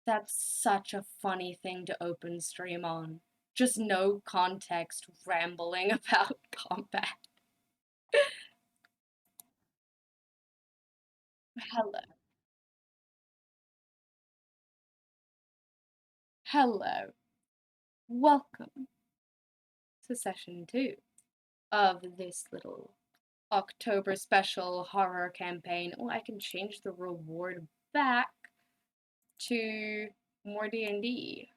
That's such a funny thing to open stream on. Just no context rambling about combat. Hello. Hello. Welcome to session 2 of this little October special horror campaign. Oh, I can change the reward back to more D&D.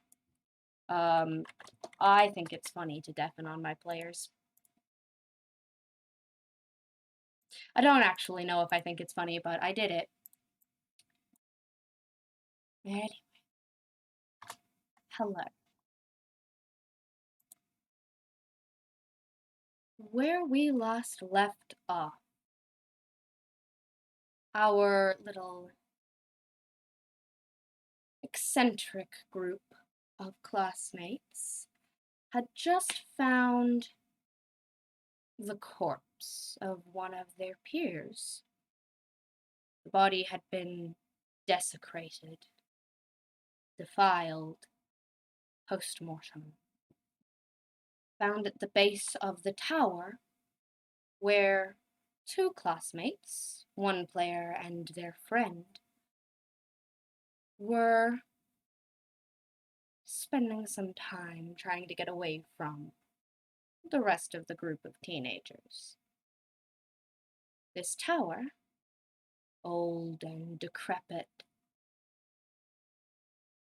I think it's funny to deafen on my players. I don't actually know if I think it's funny, but I did it. Anyway, hello. Where we last left off, our little eccentric group of classmates had just found the corpse of one of their peers. The body had been desecrated, defiled, post-mortem. Found at the base of the tower where two classmates, one player and their friend, were spending some time trying to get away from the rest of the group of teenagers. This tower, old and decrepit,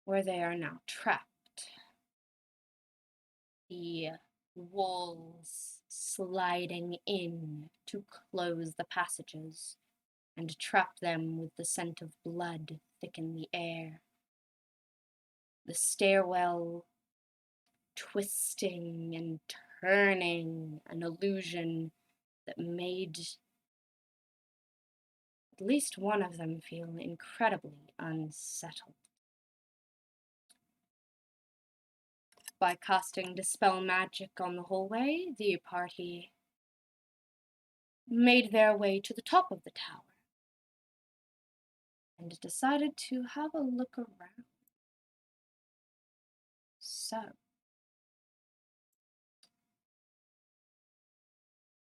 where they are now trapped. The walls sliding in to close the passages and trap them with the scent of blood thick in the air. The stairwell twisting and turning, an illusion that made at least one of them feel incredibly unsettled. By casting Dispel Magic on the hallway, the party made their way to the top of the tower and decided to have a look around. So,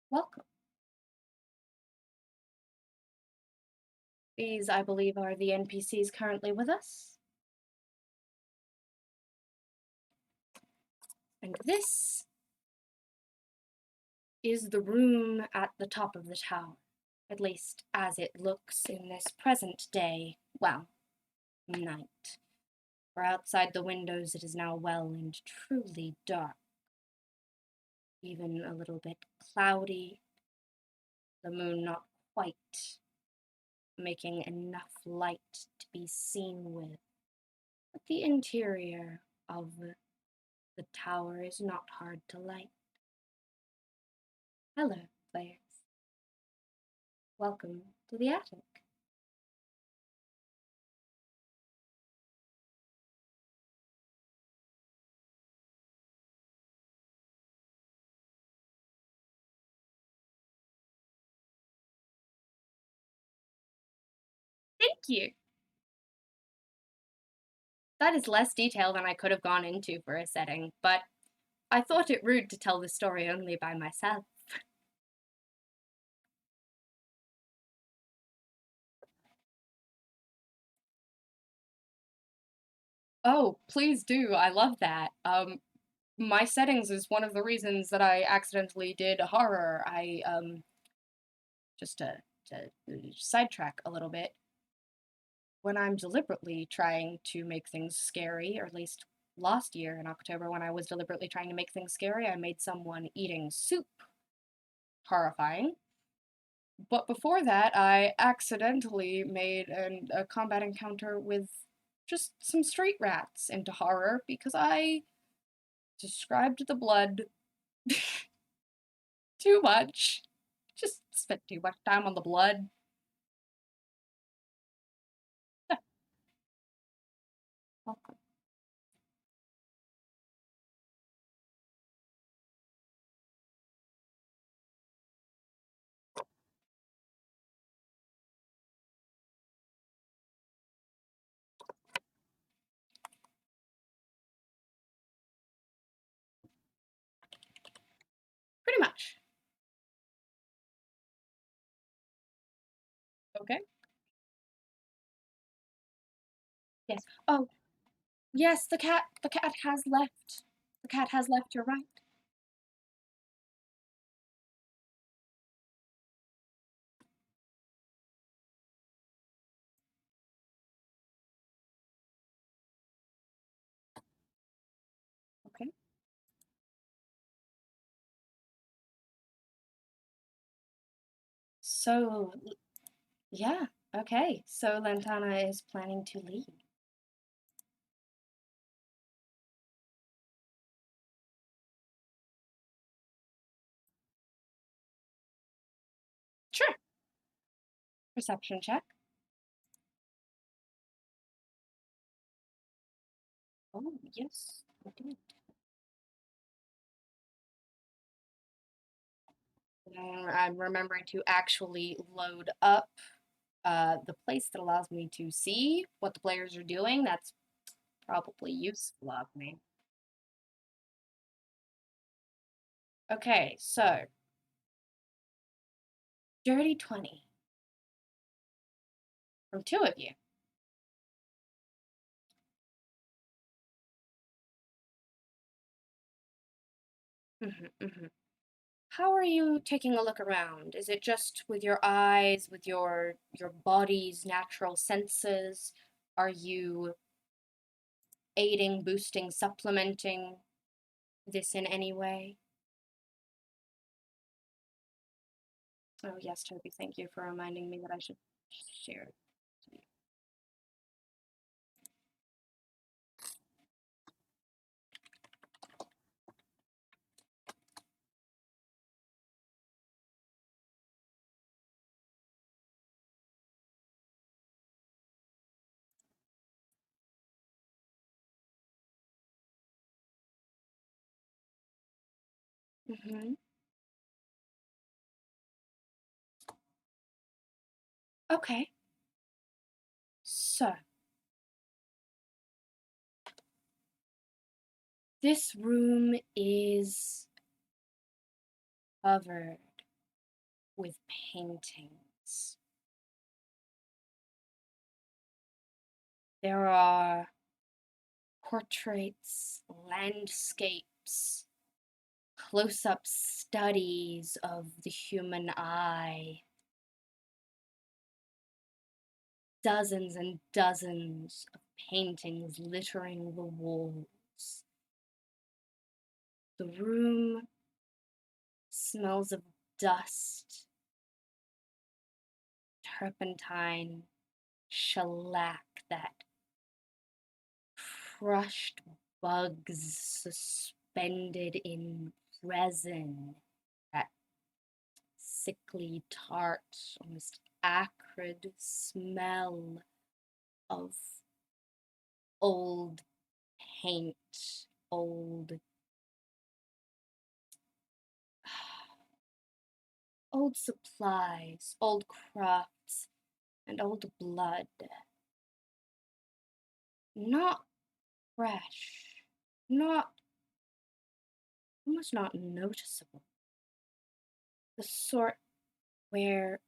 welcome. These, I believe, are the NPCs currently with us. And this is the room at the top of the tower, at least as it looks in this present day, well, night. For outside the windows it is now well and truly dark, even a little bit cloudy, the moon not quite making enough light to be seen with. But the interior of the tower is not hard to light. Hello, players. Welcome to the attic. Thank you. That is less detail than I could have gone into for a setting, but I thought it rude to tell the story only by myself. Oh, please do. I love that. My settings is one of the reasons that I accidentally did horror. Just to sidetrack a little bit, when I'm deliberately trying to make things scary, or at least last year in October when I was deliberately trying to make things scary, I made someone eating soup horrifying. But before that, I accidentally made a combat encounter with just some street rats into horror because I described the blood too much. Just spent too much time on the blood. Welcome. Pretty much. Okay. Yes. Oh, yes, the cat has left. The cat has left, you're right. Okay. So, yeah, okay. So Lantana is planning to leave. Sure. Perception check. Oh, yes, I did. I'm remembering to actually load up the place that allows me to see what the players are doing. That's probably useful of me. Okay, so dirty 20 from two of you. Hmm. How are you taking a look around? Is it just with your eyes, with your body's natural senses? Are you aiding, boosting, supplementing this in any way? Oh yes, Toby, thank you for reminding me that I should share. Mm-hmm. Okay, so this room is covered with paintings. There are portraits, landscapes, close up studies of the human eye, dozens and dozens of paintings littering the walls. The room smells of dust, turpentine, shellac, that crushed bugs suspended in resin, that sickly, tart, almost acrid smell of old paint, old supplies, old crafts, and old blood. Not fresh, not, almost not noticeable. The sort where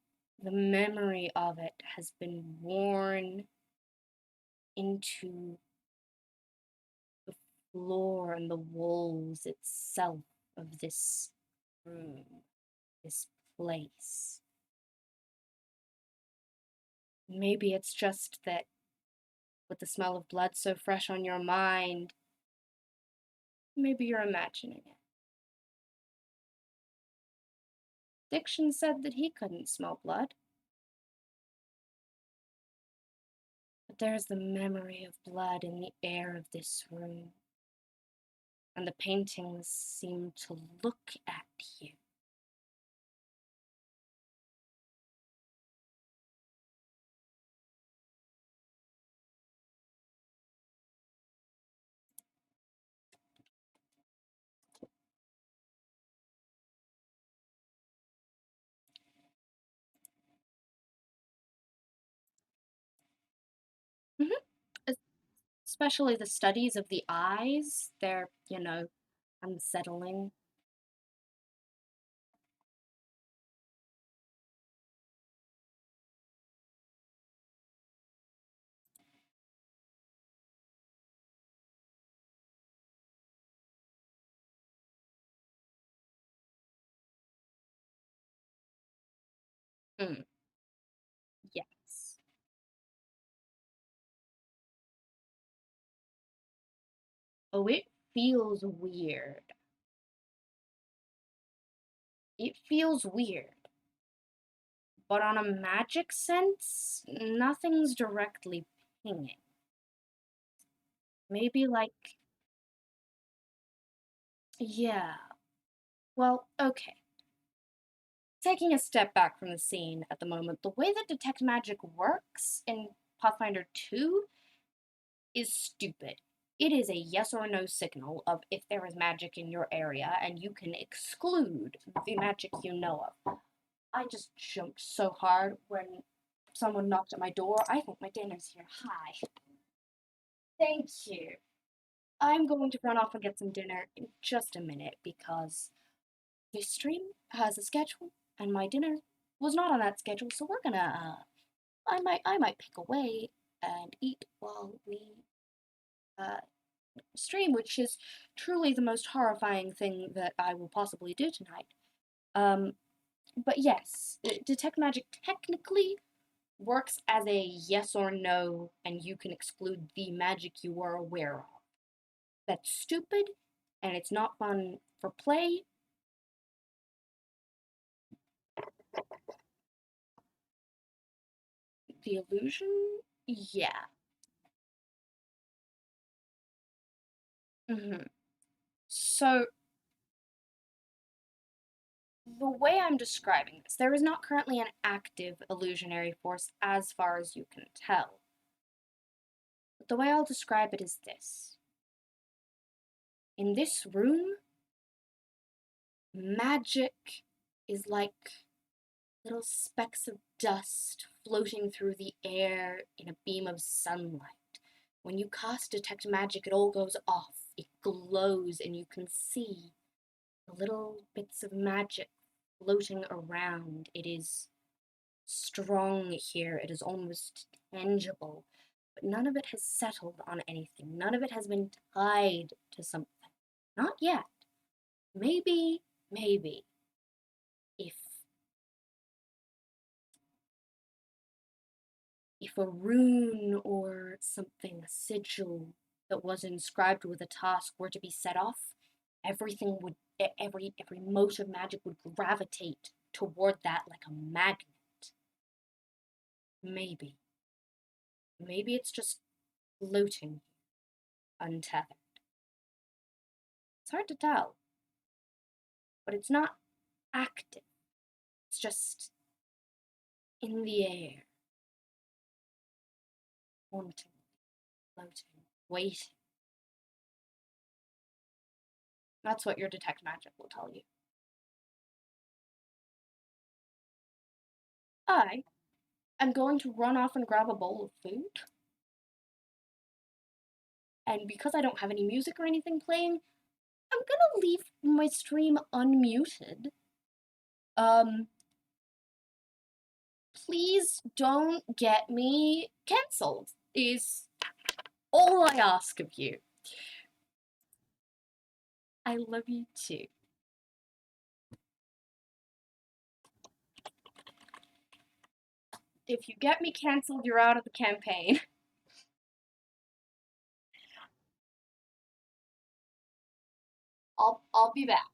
the memory of it has been worn into the floor and the walls itself of this room, this place. Maybe it's just that with the smell of blood so fresh on your mind, maybe you're imagining it. Diction said that he couldn't smell blood, but there is the memory of blood in the air of this room, and the paintings seem to look at you. Mhm. Especially the studies of the eyes, they're, unsettling. Mm, yes. Oh, it feels weird. It feels weird. But on a magic sense, nothing's directly pinging. Maybe like, yeah. Well, okay. Taking a step back from the scene at the moment, the way that detect magic works in Pathfinder 2 is stupid. It is a yes or no signal of if there is magic in your area, and you can exclude the magic you know of. I just jumped so hard when someone knocked at my door. I think my dinner's here. Hi. Thank you. I'm going to run off and get some dinner in just a minute because this stream has a schedule and my dinner was not on that schedule, so we're gonna I might pick away and eat while we uh stream, which is truly the most horrifying thing that I will possibly do tonight. Um but yes, detect magic technically works as a yes or no, and you can exclude the magic you are aware of. That's stupid and it's not fun for play. The illusion? Yeah. hmm So, the way I'm describing this, there is not currently an active illusionary force as far as you can tell. But the way I'll describe it is this: in this room, magic is like little specks of dust floating through the air in a beam of sunlight. When you cast Detect Magic, it all goes off. It glows, and you can see the little bits of magic floating around. It is strong here, it is almost tangible, but none of it has settled on anything. None of it has been tied to something. Not yet. Maybe, if a rune or something, a sigil that was inscribed with a task were to be set off, everything would every mote of magic would gravitate toward that like a magnet. Maybe. Maybe it's just floating, untethered. It's hard to tell, but it's not active. It's just in the air, haunting, floating, waiting. That's what your detect magic will tell you. I am going to run off and grab a bowl of food, and because I don't have any music or anything playing, I'm gonna leave my stream unmuted. Um, please don't get me cancelled, is all I ask of you. I love you too. If you get me cancelled, you're out of the campaign. I'll be back.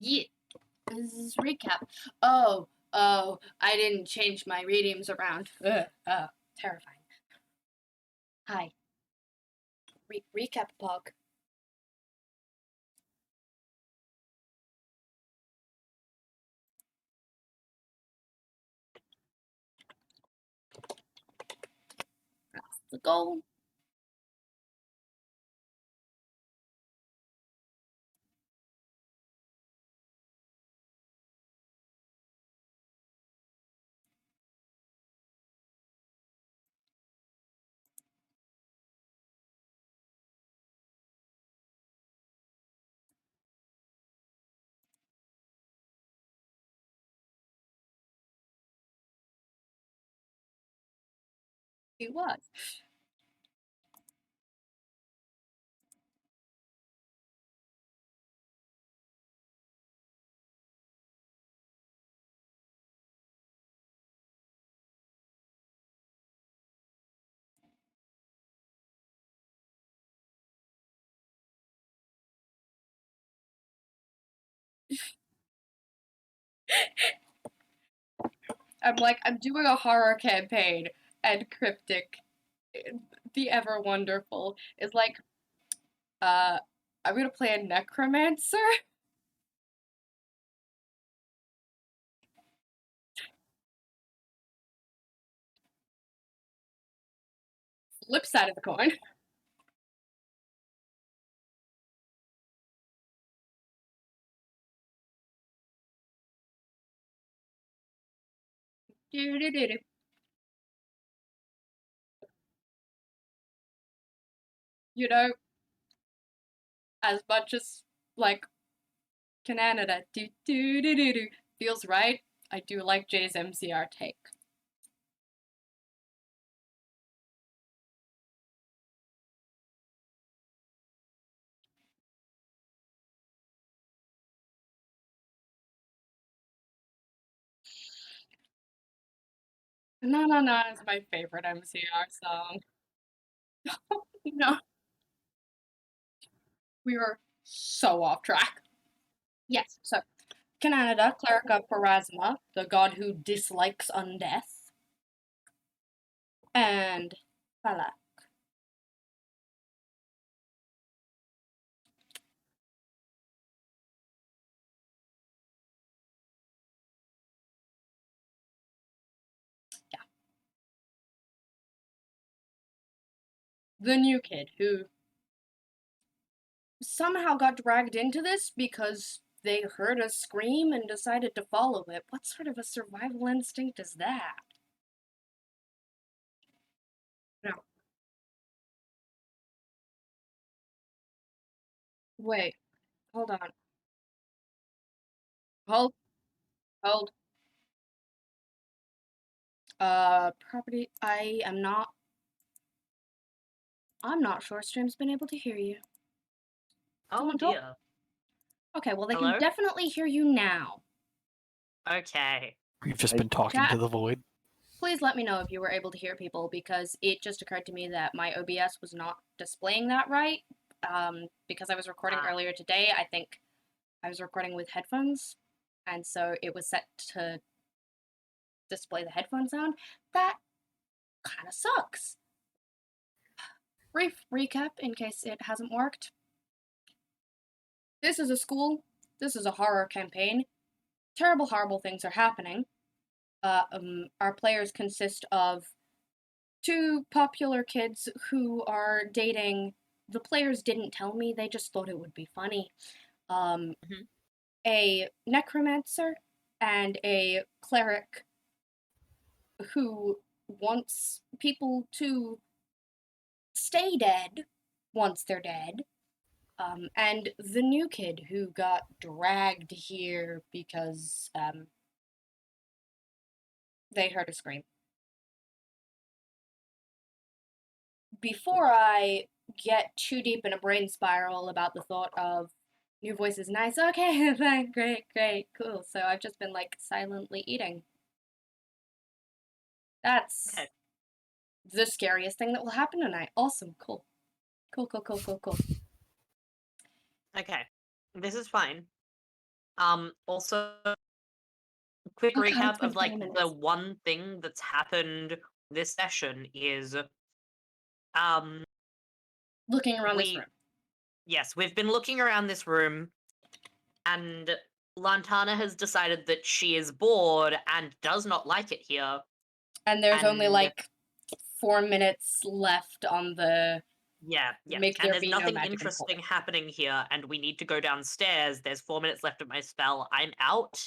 Yeah, this is recap. Oh, I didn't change my readings around. Terrifying. Hi. Recap pog. That's the goal. He was. I'm doing a horror campaign, and Cryptic, the ever wonderful, is like, I'm gonna play a necromancer. Flip side of the coin. Do-do-do-do. You know, as much as, like, Canada do do do do do feels right, I do like Jay's MCR take. No, no, no, is my favorite MCR song. No, we were so off track. Yes, so Canada, cleric of Pharasma, the god who dislikes undeath, and Fala, yeah, the new kid who somehow got dragged into this because they heard a scream and decided to follow it. What sort of a survival instinct is that? No. Wait, hold on. Hold, hold. Property. I'm not sure stream's been able to hear you. Oh Someone talk? dear. Okay, well, they Hello? can definitely hear you now. Okay. We've just been talking Chat. to the void. Please let me know if you were able to hear people, because it just occurred to me that my OBS was not displaying that right. Because I was recording earlier today, I think I was recording with headphones, and so it was set to display the headphone sound. That kind of sucks. Brief recap in case it hasn't worked. This is a school. This is a horror campaign. Terrible, horrible things are happening. Our players consist of two popular kids who are dating. The players didn't tell me, they just thought it would be funny. A necromancer and a cleric who wants people to stay dead once they're dead. And the new kid who got dragged here because they heard a scream. Before I get too deep in a brain spiral about the thought of new voice is nice, okay, fine, great, great, cool. So I've just been like silently eating. That's Okay. the scariest thing that will happen tonight. Awesome, cool. Cool, cool, cool, cool, cool. Okay. This is fine. Also, quick Oh god, recap it's been of, 20 like, the minutes. one thing that's happened this session is, um, Looking around this we room. yes, we've been looking around this room, and Lantana has decided that she is bored and does not like it here, And there's only and like 4 minutes left on the yeah, make and there there's be no nothing magic and interesting pull. happening here, and we need to go downstairs. There's 4 minutes left of my spell. I'm out.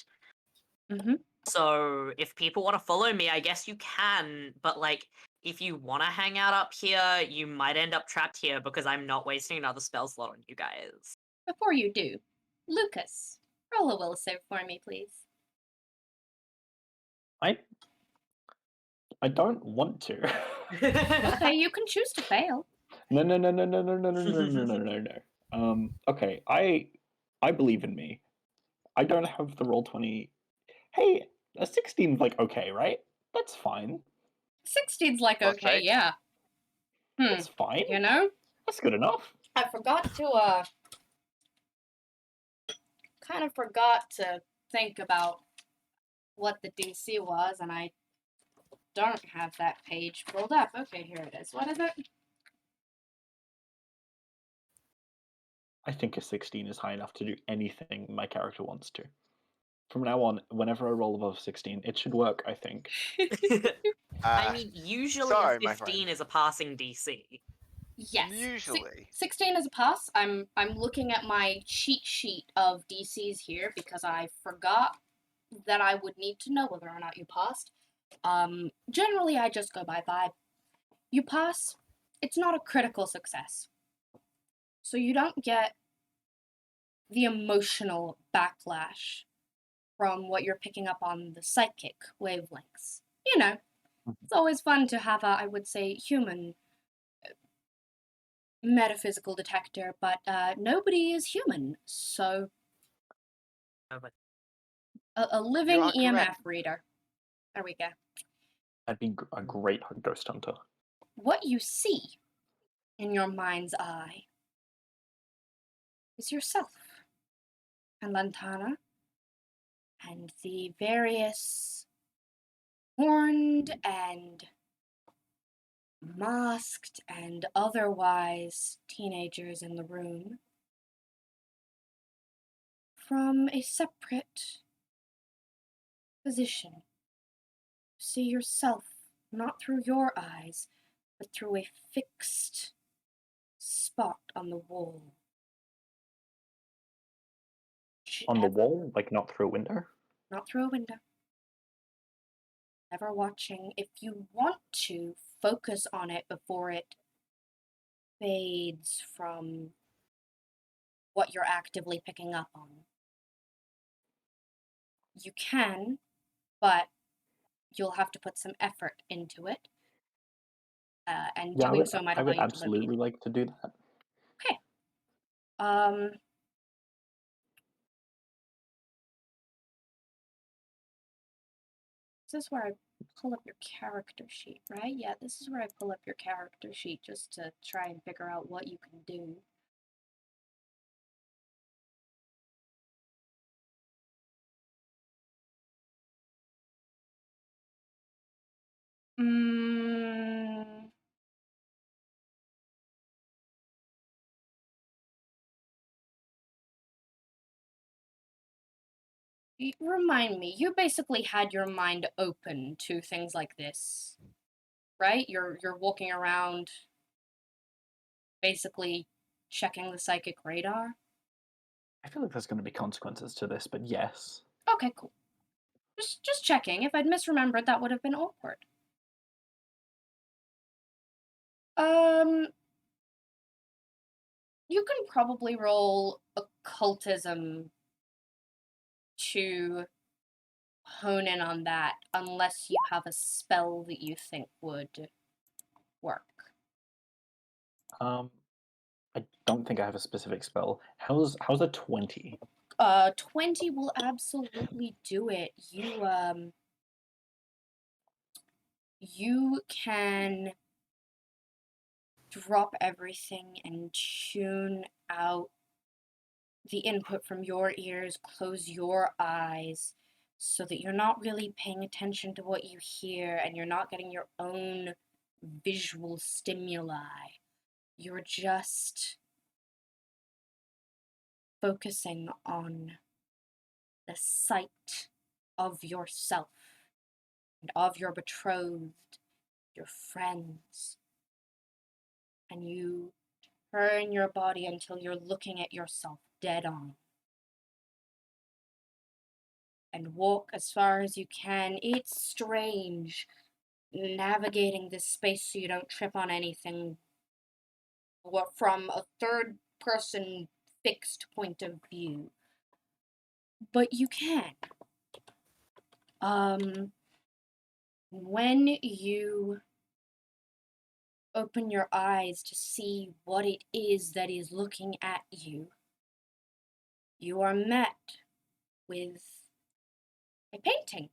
Mm-hmm. So if people want to follow me, I guess you can, but like if you want to hang out up here, you might end up trapped here because I'm not wasting another spell slot on you guys. Before you do, Lucas, roll a will save for me, please. I I don't want to. Okay, you can choose to fail. No, no, no, no, no, no, no, no, no, no, no, no, no. Okay, I believe in me. I don't have the roll 20. Hey, a 16's like okay, right? That's fine. 16's like okay, Perfect. yeah. That's fine. You know? That's good enough. I forgot to kind of forgot to think about what the DC was, and I don't have that page pulled up. Okay, here it is. What is it? I think a 16 is high enough to do anything my character wants to. From now on, whenever I roll above 16, it should work, I think. I mean, usually a Sorry, my 15 friend. is a passing DC. Yes. Usually. 16 is a pass. I'm looking at my cheat sheet of DCs here because I forgot that I would need to know whether or not you passed. Generally I just go by vibe. You pass, it's not a critical success. So you don't get the emotional backlash from what you're picking up on the psychic wavelengths. You know, it's always fun to have a, I would say, human metaphysical detector, but nobody is human, so Oh, but a You living are correct. EMF reader. There we go. I'd be a great ghost hunter. What you see in your mind's eye is yourself and Lantana and the various horned and masked and otherwise teenagers in the room from a separate position. See yourself not through your eyes, but through a fixed spot on the wall. On the Ever, wall, like not through a window? not through a window. Ever watching. If you want to, focus on it before it fades from what you're actively picking up on. You can, but you'll have to put some effort into it. And Yeah, doing so might I allow would you to live absolutely like to do that. Okay. Um, this is where I pull up your character sheet, right? Yeah, this is where I pull up your character sheet just to try and figure out what you can do. Mm, remind me, you basically had your mind open to things like this, right? You're walking around basically checking the psychic radar. I feel like there's going to be consequences to this, but yes. Okay, cool. Just checking. If I'd misremembered, that would have been awkward. Um, you can probably roll occultism to hone in on that, unless you have a spell that you think would work. I don't think I have a specific spell. How's a 20? 20 will absolutely do it. You can drop everything and tune out the input from your ears, close your eyes so that you're not really paying attention to what you hear and you're not getting your own visual stimuli. You're just focusing on the sight of yourself and of your betrothed, your friends, and you turn your body until you're looking at yourself dead on. And walk as far as you can. It's strange navigating this space so you don't trip on anything from a third person fixed point of view. But you can. When you open your eyes to see what it is that is looking at you, you are met with a painting.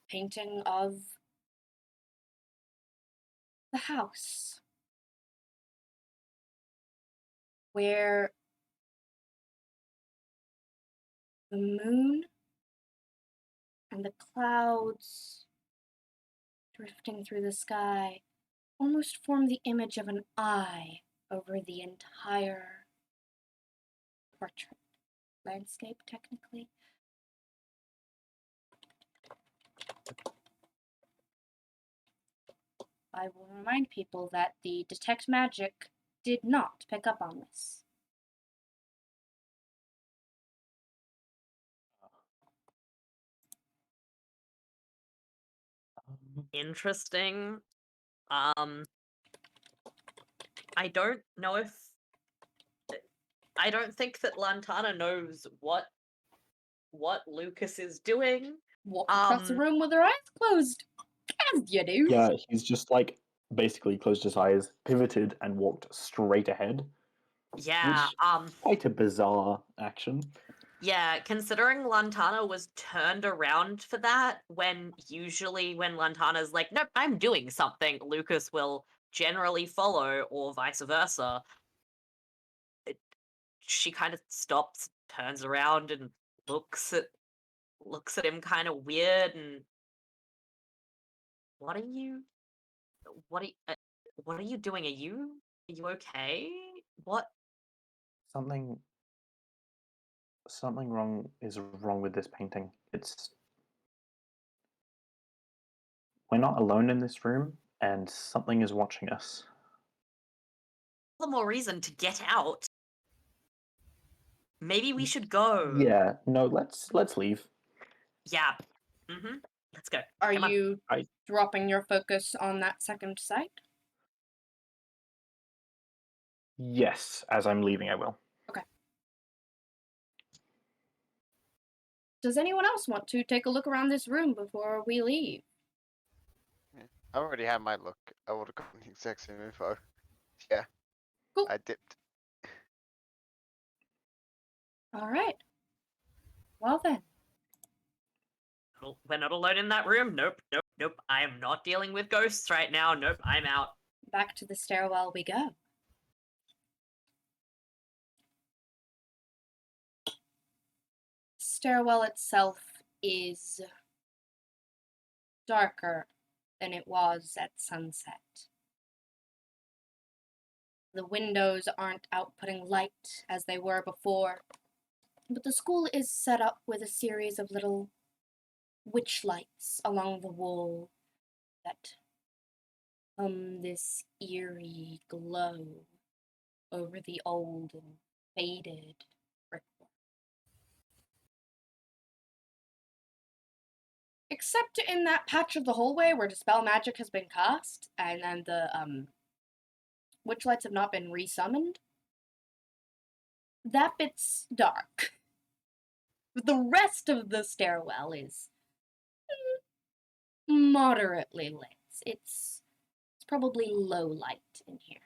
Painting of the house where the moon and the clouds drifting through the sky almost form the image of an eye over the entire portrait. Landscape, technically. I will remind people that the Detect Magic did not pick up on this. Interesting. I don't know if I don't think that Lantana knows what Lucas is doing. Walk across the room with her eyes closed. As you do. Yeah, he's just like basically closed his eyes, pivoted, and walked straight ahead. Yeah, Which quite a bizarre action. yeah, considering Lantana was turned around for that, when usually when Lantana's like, nope, I'm doing something, Lucas will generally follow, or vice versa. She kind of stops, turns around, and looks at him kind of weird, and what are you what are you, what are you doing? Are you okay? What? Something wrong is wrong with this painting. We're not alone in this room, and something is watching us. The more reason to get out. Maybe we should go. Yeah, no, let's leave. Yeah. Mm-hmm. Let's go. Are Come on. you dropping your focus on that second sight? Yes, as I'm leaving, I will. Okay. Does anyone else want to take a look around this room before we leave? Yeah. I already had my look. I would have gotten the exact same info. Yeah. Cool. I dipped. All right. Well then. We're not alone in that room. Nope. I am not dealing with ghosts right now. Nope, I'm out. Back to the stairwell we go. Stairwell itself is darker than it was at sunset. The windows aren't outputting light as they were before, but the school is set up with a series of little witch lights along the wall that this eerie glow over the old and faded brickwork. Except in that patch of the hallway where Dispel Magic has been cast, and then the witch lights have not been resummoned. That bit's dark. The rest of the stairwell is moderately lit. It's probably low light in here.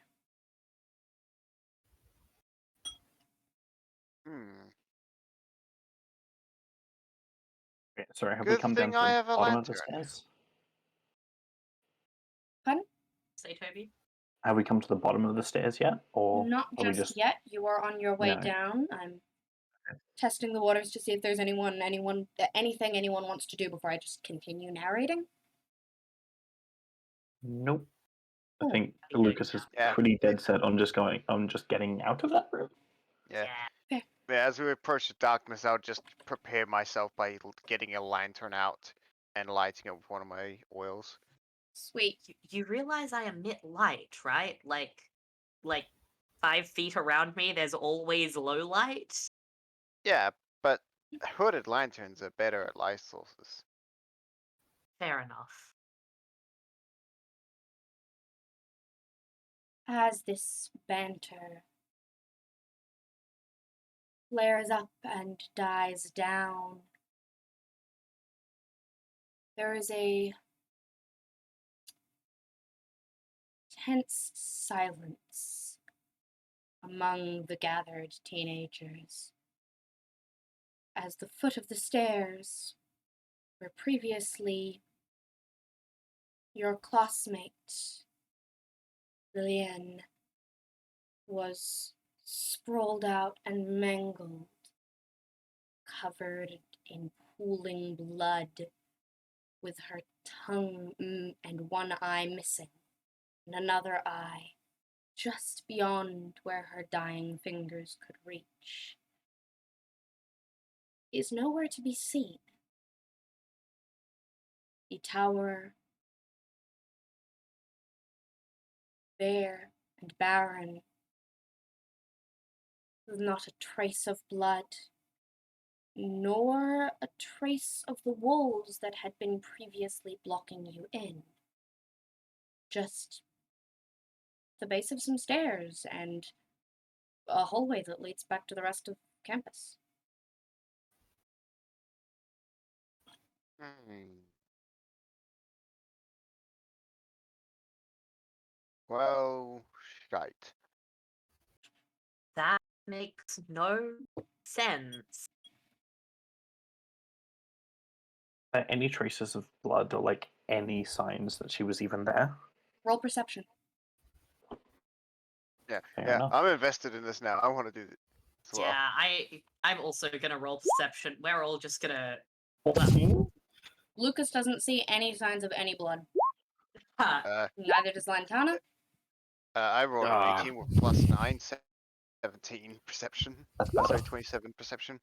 Okay, sorry, have we Good come down thing to I the have a bottom of the lantern. stairs? Pardon? Say, Toby. Have we come to the bottom of the stairs yet, or Not are we just just? yet. You are on your way No. down. I'm testing the waters to see if there's anything anyone wants to do before I just continue narrating. Nope. I Cool. think Getting Lucas is Yeah. pretty dead set on just getting out of that room. Yeah. Yeah. Yeah, as we approach the darkness, I'll just prepare myself by getting a lantern out and lighting it with one of my oils. Sweet. You realize I emit light, right? Like 5 feet around me, there's always low light. Yeah, but hooded lanterns are better at light sources. Fair enough. As this banter flares up and dies down, there is a tense silence among the gathered teenagers as the foot of the stairs, where previously your classmate, Lillian, was sprawled out and mangled, covered in pooling blood, with her tongue and one eye missing, and another eye just beyond where her dying fingers could reach, is nowhere to be seen. The tower, bare and barren, with not a trace of blood, nor a trace of the walls that had been previously blocking you in. Just the base of some stairs and a hallway that leads back to the rest of campus. Hmm. Well, shite. That makes no sense. Any traces of blood or like any signs that she was even there? Roll perception. Yeah, Fair enough. I'm invested in this now. I want to do this as well. Yeah, I'm also gonna roll perception. We're all just gonna 14? Lucas doesn't see any signs of any blood. huh. Neither does Lantana. I rolled an Ah. 18 with plus 9, 17 perception. That's Sorry, better. 27 perception.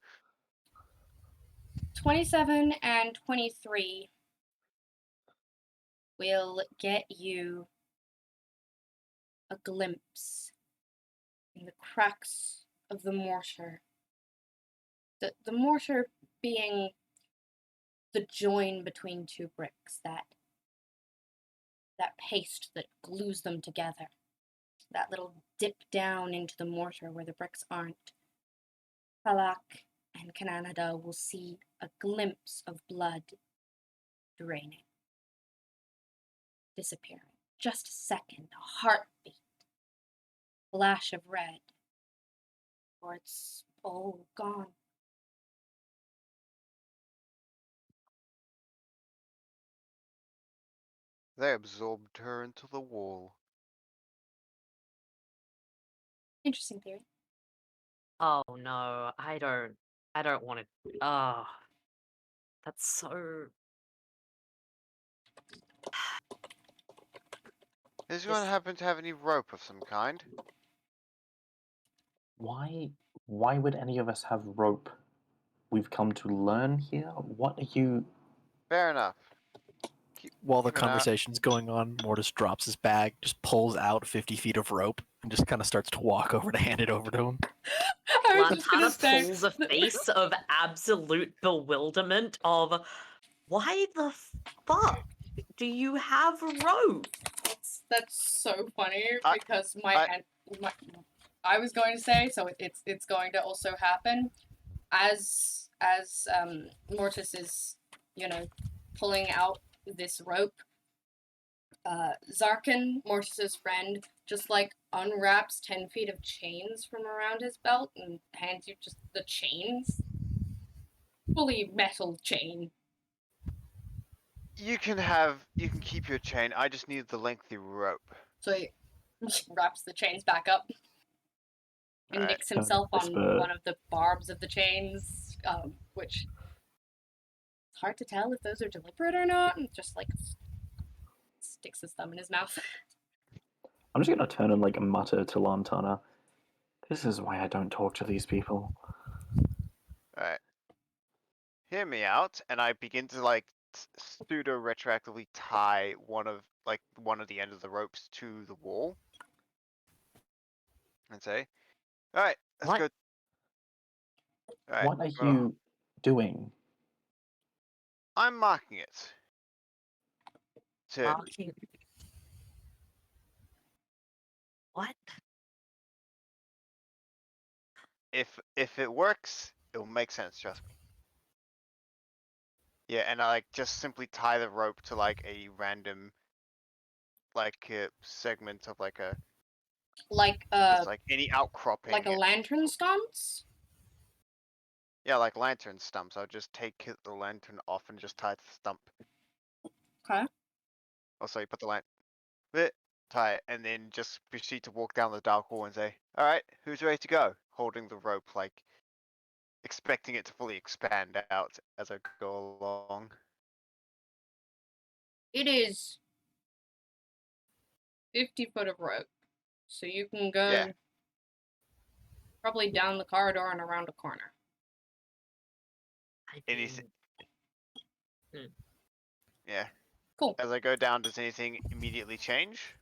27 and 23 will get you a glimpse in the cracks of the mortar. The mortar being the join between two bricks, that paste that glues them together. That little dip down into the mortar where the bricks aren't. Falak and Canada will see a glimpse of blood draining, disappearing. Just a second, a heartbeat, flash of red, or it's all gone. They absorbed her into the wall. Interesting theory. Oh no, I don't want to. Oh, that's so. Does anyone This- happen to have any rope of some kind? Why would any of us have rope? We've come to learn here? What are you... Fair enough. While the Keep an eye- conversation's going on, Mortis drops his bag, just pulls out 50 feet of rope, and just kind of starts to walk over to hand it over to him. I was just gonna Lantana say. pulls a face of absolute bewilderment of why the fuck do you have rope? That's so funny I- because I- I was going to say, so it's going to also happen as Mortis is, pulling out this rope. Zarkin, Mortis's friend, just like unwraps 10 feet of chains from around his belt and hands you just the chains. Fully metal chain. You can keep your chain. I just need the lengthy rope. So Wraps the chains back up and Alright. nicks himself on whisper- one of the barbs of the chains, which it's hard to tell if those are deliberate or not, and just like sticks his thumb in his mouth. I'm just gonna turn and like mutter to Lantana. This is why I don't talk to these people. Alright. Hear me out, and I begin to like pseudo retroactively tie one of the end of the ropes to the wall. And say, alright, let's What? go. Alright. What are you doing? I'm marking it. To Marking. What? if it works, it'll make sense, trust me. Yeah, and I like just simply tie the rope to like a random segment of like a Like just like any outcropping. like a lantern sconce. Yeah, like lantern stumps. I'll just take the lantern off and just tie it to the stump. Okay. Also, you put the lantern, tie it, and then just proceed to walk down the dark hall and say, "All right, who's ready to go?" Holding the rope, like expecting it to fully expand out as I go along. It is 50 foot of rope, so you can go Yeah. probably down the corridor and around a corner. I Anything? mean, Yeah. Cool. As I go down, does anything immediately change?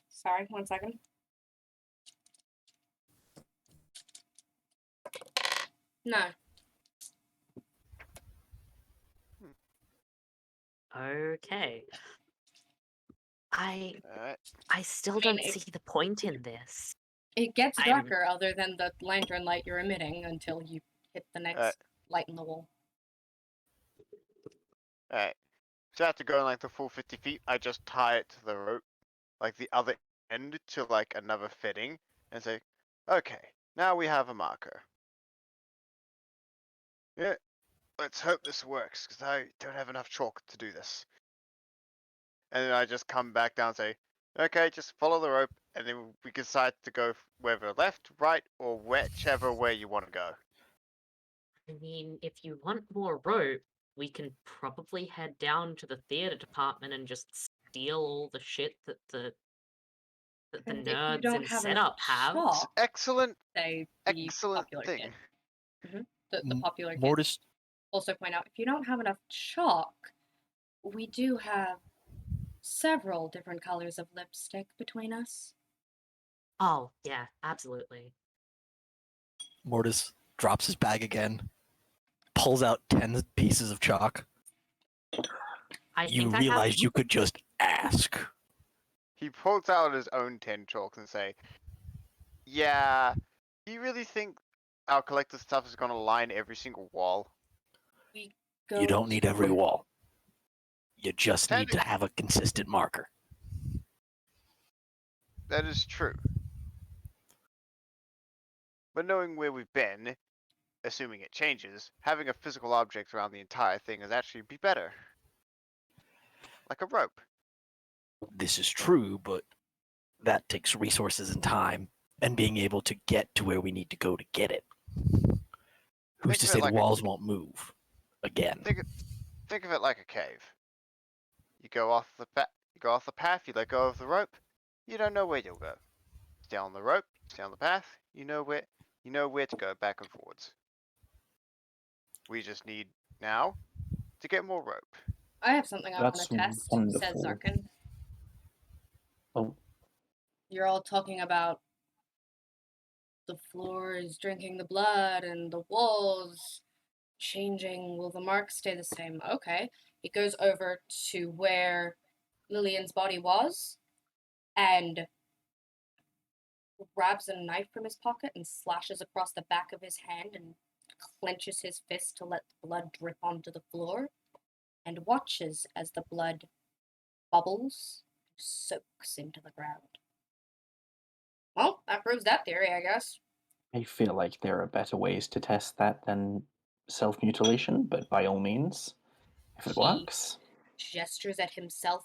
Sorry, 1 second. No. okay. I Alright. still I mean, don't it- see the point in this. It gets I'm- darker other than the lantern light you're emitting until you hit the next light in the wall. Alright. So after going like the full 50 feet, I just tie it to the rope, like the other end to like another fitting, and say, okay, now we have a marker. Yeah, let's hope this works, because I don't have enough chalk to do this. And then I just come back down and say, okay, just follow the rope, and then we decide to go whether left, right, or whichever way you want to go. I mean, if you want more rope, we can probably head down to the theater department and just steal all the shit that the And if you nerds don't in have setup enough have. chalk, Excellent, say the excellent popular thing. kid. The popular kid Mortis, also point out, if you don't have enough chalk, we do have several different colors of lipstick between us. Oh, yeah, absolutely. Mortis drops his bag again, pulls out 10 pieces of chalk. I You think I have. realize you could just ask. He pulls out his own 10 chalks and say, yeah, do you really think our collector stuff is going to line every single wall? We go You don't need every wall. You just need to Technic- have a consistent marker. That is true. But knowing where we've been, assuming it changes, having a physical object around the entire thing is actually be better. Like a rope. This is true, but that takes resources and time, and being able to get to where we need to go to get it. Who's Think to of it say like the walls won't move again? Think of it like a cave. You go off the path, you let go of the rope, you don't know where you'll go. Stay on the rope, stay on the path, you know where to go back and forwards. We just need now to get more rope. I have something I want That's to test, says wonderful. Zarkin. Oh, You're all talking about the floor is drinking the blood and the walls changing. Will the marks stay the same? Okay. He goes over to where Lillian's body was and grabs a knife from his pocket and slashes across the back of his hand and clenches his fist to let the blood drip onto the floor and watches as the blood bubbles and soaks into the ground. Well, that proves that theory, I guess. I feel like there are better ways to test that than self-mutilation, but by all means. If it He works. gestures at himself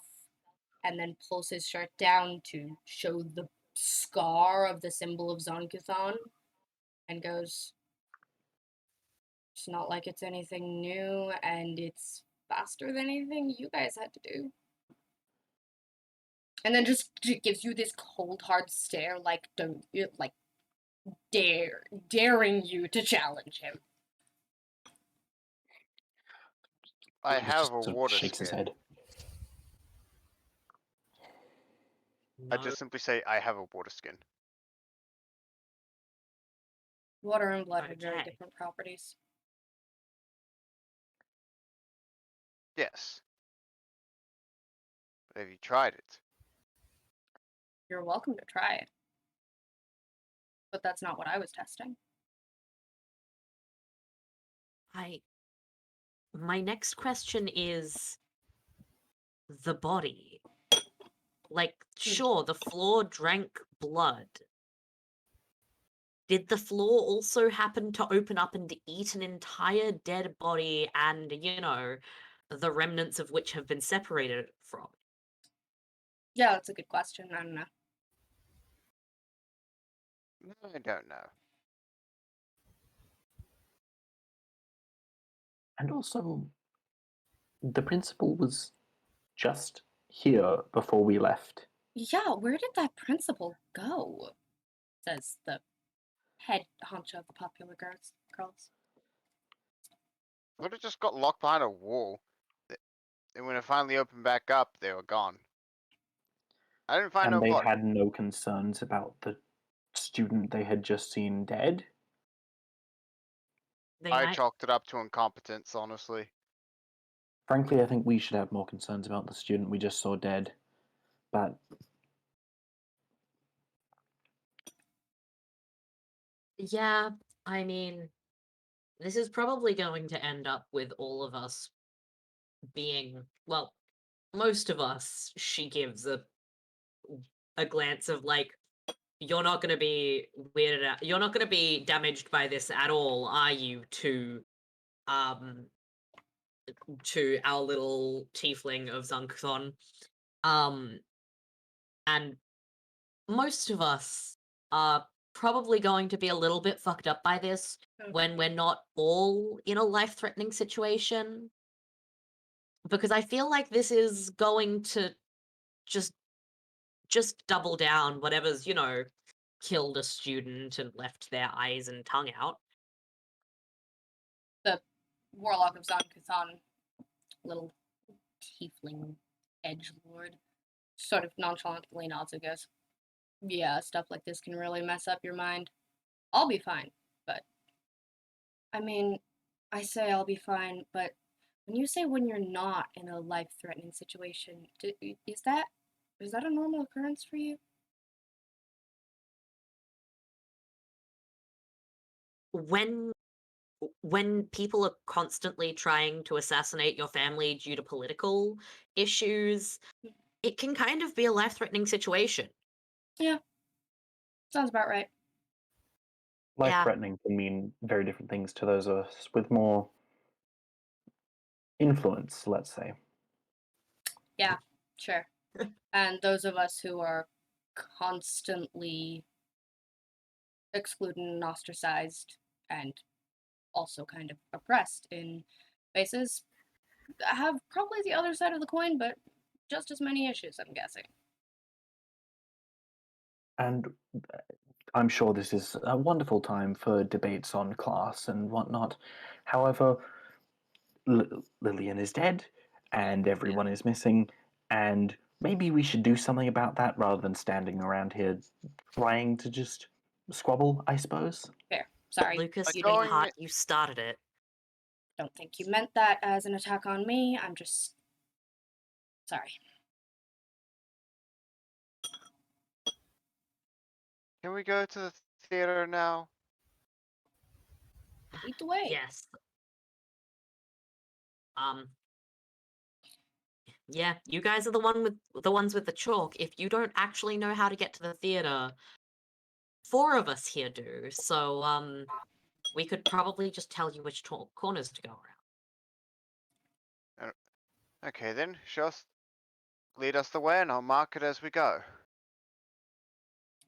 and then pulls his shirt down to show the scar of the symbol of Zonkuthon and goes, "It's not like it's anything new, and it's faster than anything you guys had to do." And then just gives you this cold, hard stare, like don't like daring you to challenge him. I Lucas have just a sort of water shakes his skin. head. I No. just simply say I have a water skin. Water and blood have very Okay. different properties. Yes. But have you tried it? You're welcome to try it. But that's not what I was testing. My next question is the body. Like, sure, the floor drank blood. Did the floor also happen to open up and eat an entire dead body and, the remnants of which have been separated from it? Yeah, that's a good question. I don't know. I don't know. And also, the principal was just here before we left. Yeah, where did that principal go? Says the head honcho of the popular girls. Would have just got locked behind a wall. And when it finally opened back up, they were gone. I didn't find And no they blood. had no concerns about the student they had just seen dead. They I might. chalked it up to incompetence, honestly. Frankly, I think we should have more concerns about the student we just saw dead. But Yeah, I mean, this is probably going to end up with all of us being, well, most of us, she gives a glance of like, you're not going to be weirded out. You're not going to be damaged by this at all, are you? Um, to our little tiefling of Zunkathon. And most of us are probably going to be a little bit fucked up by this when we're not all in a life-threatening situation. Because I feel like this is going to just double down whatever's, killed a student and left their eyes and tongue out. The warlock of Zonkuthon, little tiefling edgelord, sort of nonchalantly nods and goes, "Yeah, stuff like this can really mess up your mind. I'll be fine, but I mean, I say I'll be fine, but when you say when you're not in a life-threatening situation, is that a normal occurrence for you?" When people are constantly trying to assassinate your family due to political issues, it can kind of be a life-threatening situation. Yeah, sounds about right. life Yeah. threatening can mean very different things to those of us with more influence, let's say. Yeah, sure. And those of us who are constantly excluded and ostracized and also kind of oppressed in spaces have probably the other side of the coin, but just as many issues, I'm guessing. And I'm sure this is a wonderful time for debates on class and whatnot. However, Lillian is dead, and everyone is missing, and maybe we should do something about that rather than standing around here trying to just squabble, I suppose. Fair. Sorry, Lucas, you going- sweetheart, you started it. don't think you meant that as an attack on me. I'm just sorry. Can we go to the theater now? Lead the way. Yes. Yeah, you guys are the ones with the chalk. If you don't actually know how to get to the theater, 4 of us here do. So, we could probably just tell you which corners to go around. Okay then, lead us the way and I'll mark it as we go.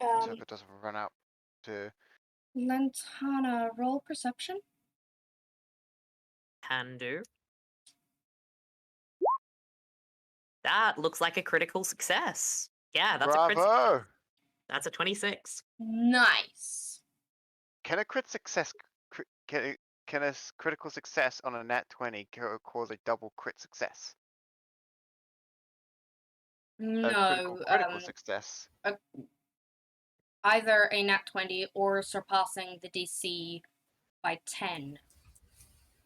Let's hope it doesn't run out to... Lantana, roll perception. Can do. That looks like a critical success. Yeah, that's a crit success. Bravo! That's a 26. Nice. Can a crit success... Can a critical success on a nat 20 cause a double crit success? A critical No, success. either a nat 20 or surpassing the DC by 10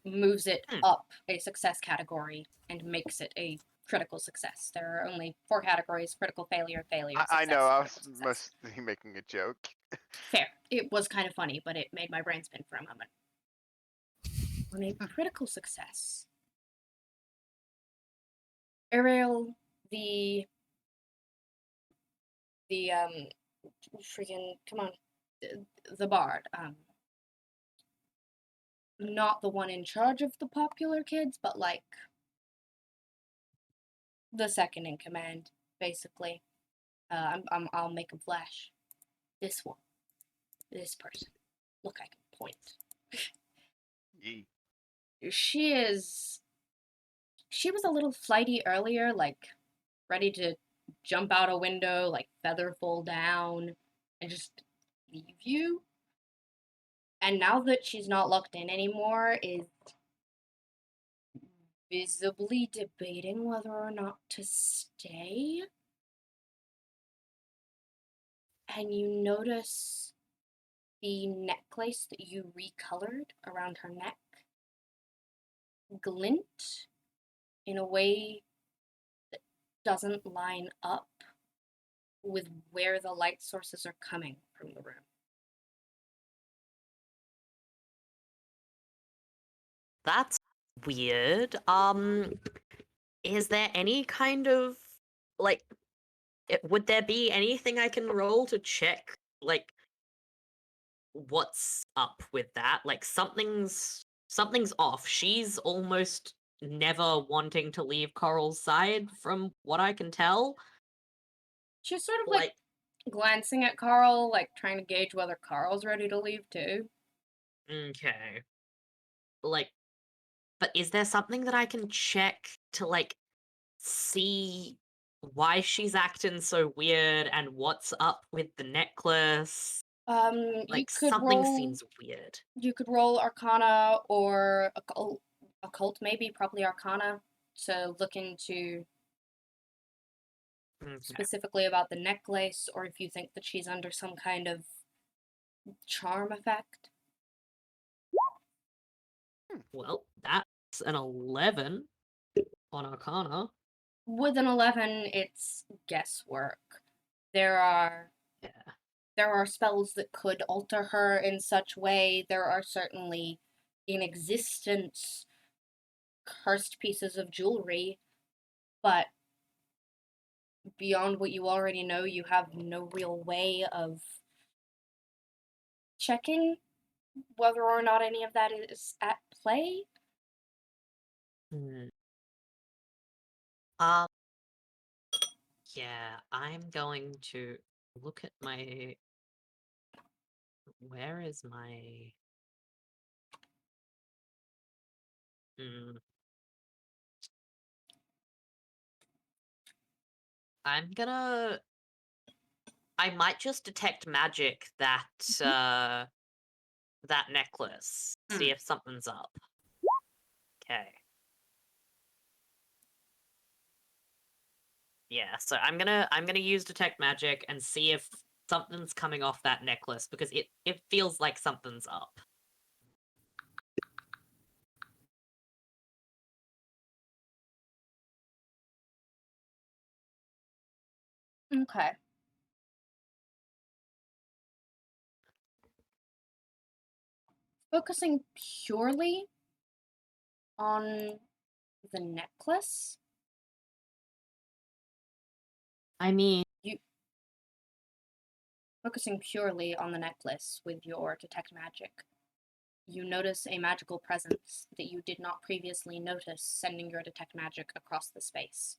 moves it up a success category and makes it a critical success. There are only 4 categories: critical failure, failure, I success, know, I was critical success. mostly making a joke. Fair. It was kind of funny, but it made my brain spin for a moment. On a critical success, Ariel, the freaking, come on, the bard, not the one in charge of the popular kids, but like the second in command, basically. I'll make him flash. This one, this person. Look, I can point. Yee. She was a little flighty earlier, like ready to jump out a window, like feather fall down, and just leave you. And now that she's not locked in anymore, is visibly debating whether or not to stay. And you notice the necklace that you recolored around her neck glint in a way that doesn't line up with where the light sources are coming from the room. That's weird. Is there any kind of like would there be anything I can roll to check like what's up with that? Like something's off. She's almost never wanting to leave Coral's side from what I can tell. She's sort of like glancing at Carl, like trying to gauge whether Carl's ready to leave too. Okay. Like, but is there something that I can check to like see why she's acting so weird and what's up with the necklace? You Like could something roll. seems weird. You could roll Arcana or occult, maybe probably Arcana, to look into Okay. specifically about the necklace, or if you think that she's under some kind of charm effect. Well, that's an 11 on Arcana. With an 11, it's guesswork. There are spells that could alter her in such way. There are certainly in existence cursed pieces of jewelry, but beyond what you already know, you have no real way of checking whether or not any of that is at play. Hmm. Yeah, I'm going to look at my. Where is my? Hmm. I'm gonna. I might just detect magic that that necklace. See if something's up. Okay. Yeah, so I'm gonna use detect magic and see if something's coming off that necklace because it feels like something's up. Okay. Focusing purely on the necklace, I mean, focusing purely on the necklace with your detect magic, you notice a magical presence that you did not previously notice, sending your detect magic across the space.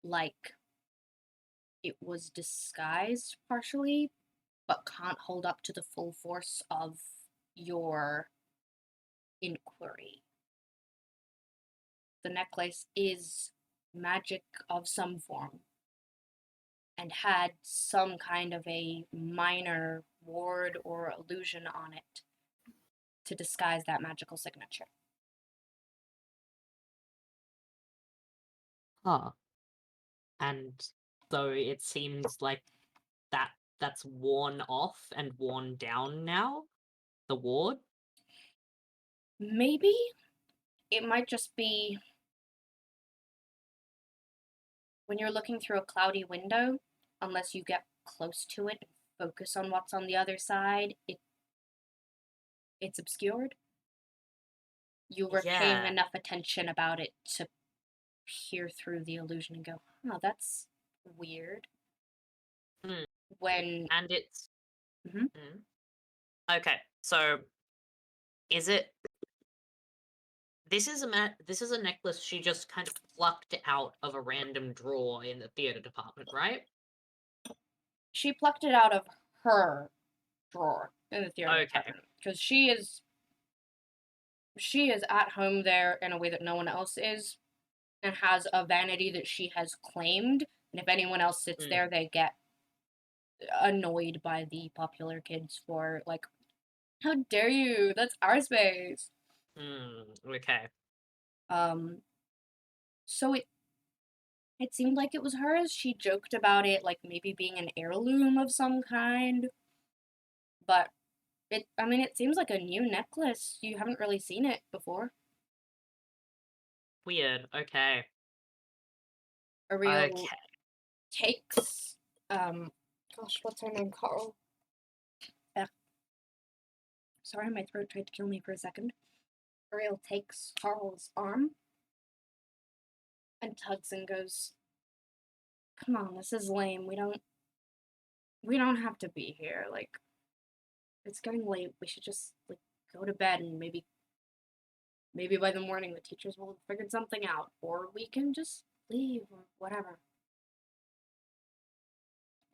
Like it was disguised partially, but can't hold up to the full force of your inquiry. The necklace is magic of some form and had some kind of a minor ward or illusion on it to disguise that magical signature. Huh. And so it seems like that's worn off and worn down now? The ward? Maybe it might just be when you're looking through a cloudy window, unless you get close to it and focus on what's on the other side, it's obscured. You were paying Yeah. enough attention about it to peer through the illusion and go, oh, that's weird. Hmm. When And it's Mhm. Okay, so is it this is a necklace she just kind of plucked out of a random drawer in the theater department, right? she plucked it out of her drawer in the theater Okay. department, because she is at home there in a way that no one else is, and has a vanity that she has claimed. And if anyone else sits Mm. there, they get annoyed by the popular kids for like, how dare you? That's our space. Okay. So it seemed like it was hers. She joked about it like maybe being an heirloom of some kind. But it seems like a new necklace. You haven't really seen it before. Weird. Okay. Ariel Okay. takes gosh, what's her name? Carl. Sorry, my throat tried to kill me for a second. Ariel takes Carl's arm and tugs and goes, "Come on, this is lame. We don't have to be here. Like, it's getting late. We should just like go to bed and maybe by the morning the teachers will have figured something out, or we can just leave or whatever."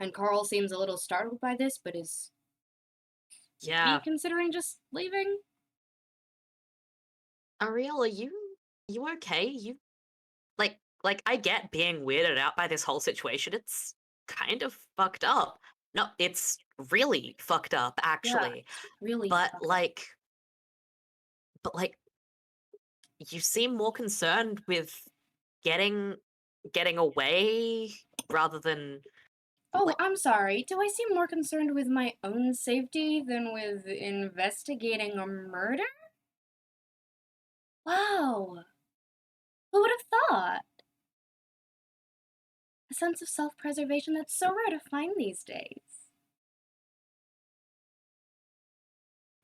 And Carl seems a little startled by this, but is Yeah. considering just leaving. Ariel, are you okay? You like I get being weirded out by this whole situation. It's kind of fucked up. No, it's really fucked up actually. It's really But fucked up. like you seem more concerned with getting away rather than Oh, like I'm sorry. Do I seem more concerned with my own safety than with investigating a murder? Wow. Who would have thought? A sense of self-preservation that's so rare to find these days.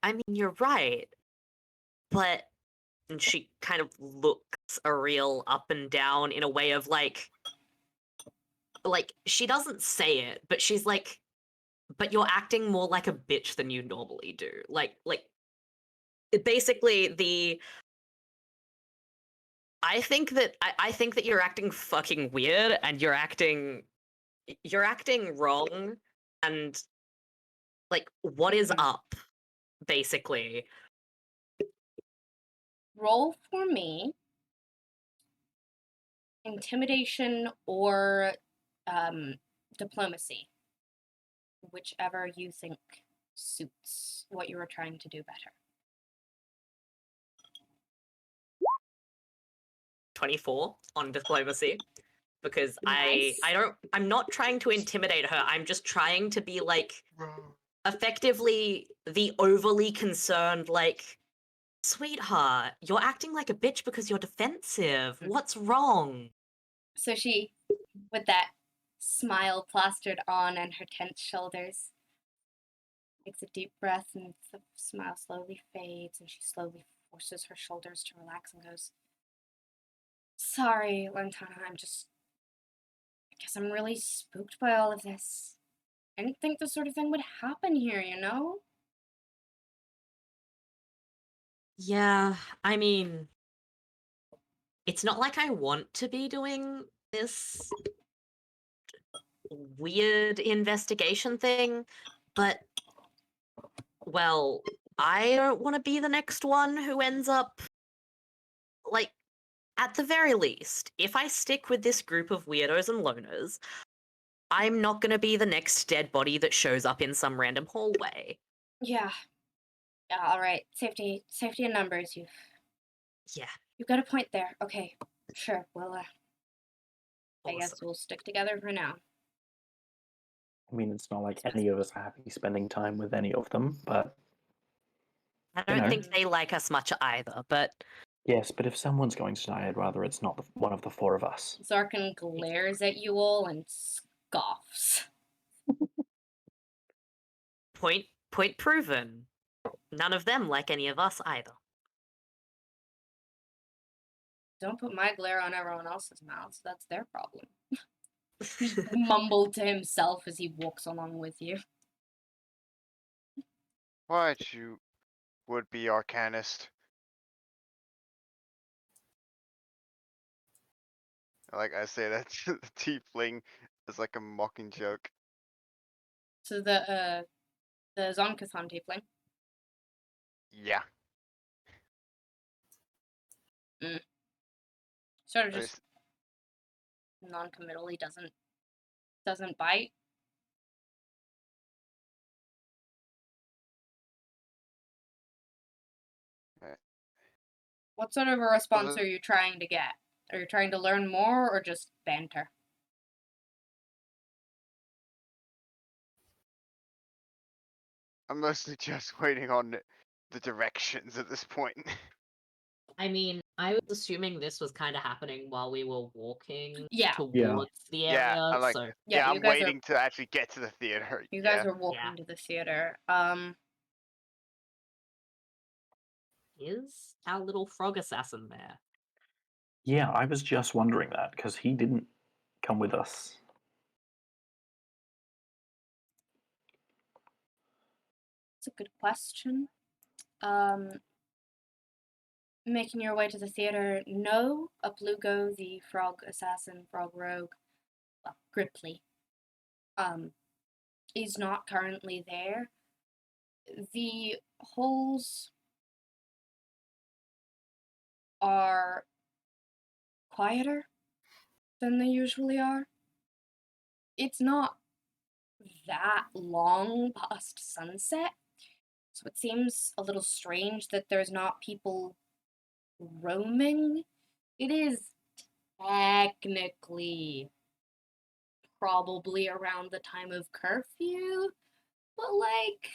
I mean you're right. But and she kind of looks Ariel up and down in a way of like she doesn't say it, but she's like, but you're acting more like a bitch than you normally do. Basically I think that you're acting fucking weird and you're acting wrong and like what is up basically. Roll for me intimidation or diplomacy, whichever you think suits what you were trying to do better. 24 on diplomacy because Nice. I'm not trying to intimidate her. I'm just trying to be like effectively the overly concerned like sweetheart, you're acting like a bitch because you're defensive. What's wrong? So she, with that smile plastered on and her tense shoulders, takes a deep breath and the smile slowly fades and she slowly forces her shoulders to relax and goes, "Sorry, Lantana, I guess I'm really spooked by all of this. I didn't think this sort of thing would happen here, you know?" Yeah, I mean, it's not like I want to be doing this weird investigation thing, but, well, I don't want to be the next one who ends up, like, at the very least, if I stick with this group of weirdos and loners, I'm not going to be the next dead body that shows up in some random hallway. Yeah. Yeah, alright. Safety in numbers. Yeah, You've got a point there. Okay. Sure. Well, I guess awesome. we'll stick together for now. I mean, it's not like any of us are happy spending time with any of them, but I you don't know. think they like us much either, but Yes, but if someone's going to die, I'd rather it's not one of the four of us. Zarkin glares at you all and scoffs. point proven. None of them like any of us either. Don't put my glare on everyone else's mouths. That's their problem. He mumbled to himself as he walks along with you. What, you would-be arcanist? Like I say that to the tiefling as like a mocking joke. To the Zonkathan tiefling. Yeah. Sort of Or just non-committally doesn't bite. Right. What sort of a response Well, are you trying to get? Are you trying to learn more or just banter? I'm mostly just waiting on the directions at this point. I mean, I was assuming this was kind of happening while we were walking Yeah. towards the Yeah, area, I like. so Yeah, you I'm guys waiting to actually get to the theater. you Yeah. guys are walking to the theater. is our little frog assassin there? Yeah, I was just wondering that because he didn't come with us. It's a good question. Making your way to the theater, no, up Lugo, the frog assassin, frog rogue, well, Gripply, is not currently there. The halls are quieter than they usually are. It's not that long past sunset, so it seems a little strange that there's not people roaming. It is technically probably around the time of curfew, but like,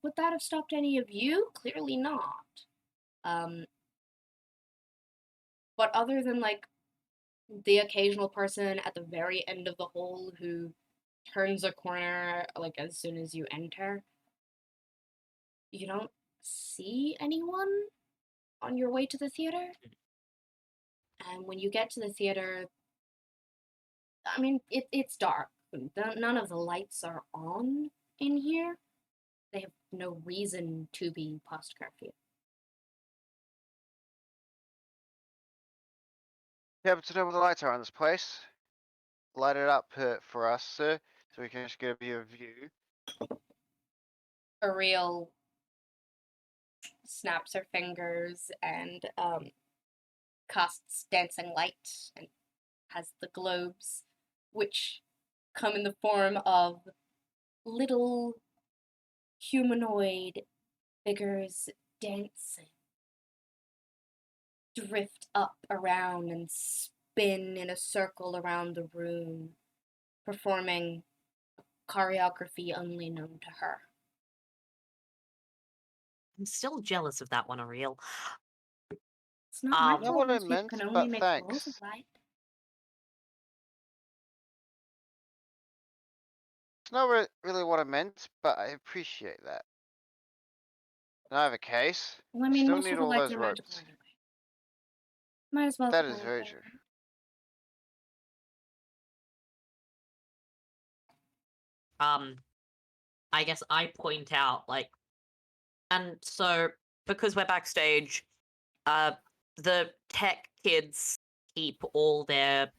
would that have stopped any of you? Clearly not. Um, but other than like the occasional person at the very end of the hall who turns a corner like as soon as you enter, you don't see anyone on your way to the theater. And when you get to the theater, I mean, it's dark. None of the lights are on in here. They have no reason to be past curfew. Yeah, but to know where the lights are in this place, light it up for us, sir, so we can just get a better view. Ariel snaps her fingers and casts dancing light and has the globes, which come in the form of little humanoid figures dancing, drift up around and spin in a circle around the room, performing choreography only known to her. I'm still jealous of that one, Ariel. It's not my Um, Not what I problem if you meant, can only but make balls of thanks. light. It's not really what I meant, but I appreciate that. Now I have a case. Well, I I mean, still most need of the all lights those are magical ropes. anyway. Might as well That put is on a very thing. true. I guess I point out, like, And so, because we're backstage, the tech kids keep all their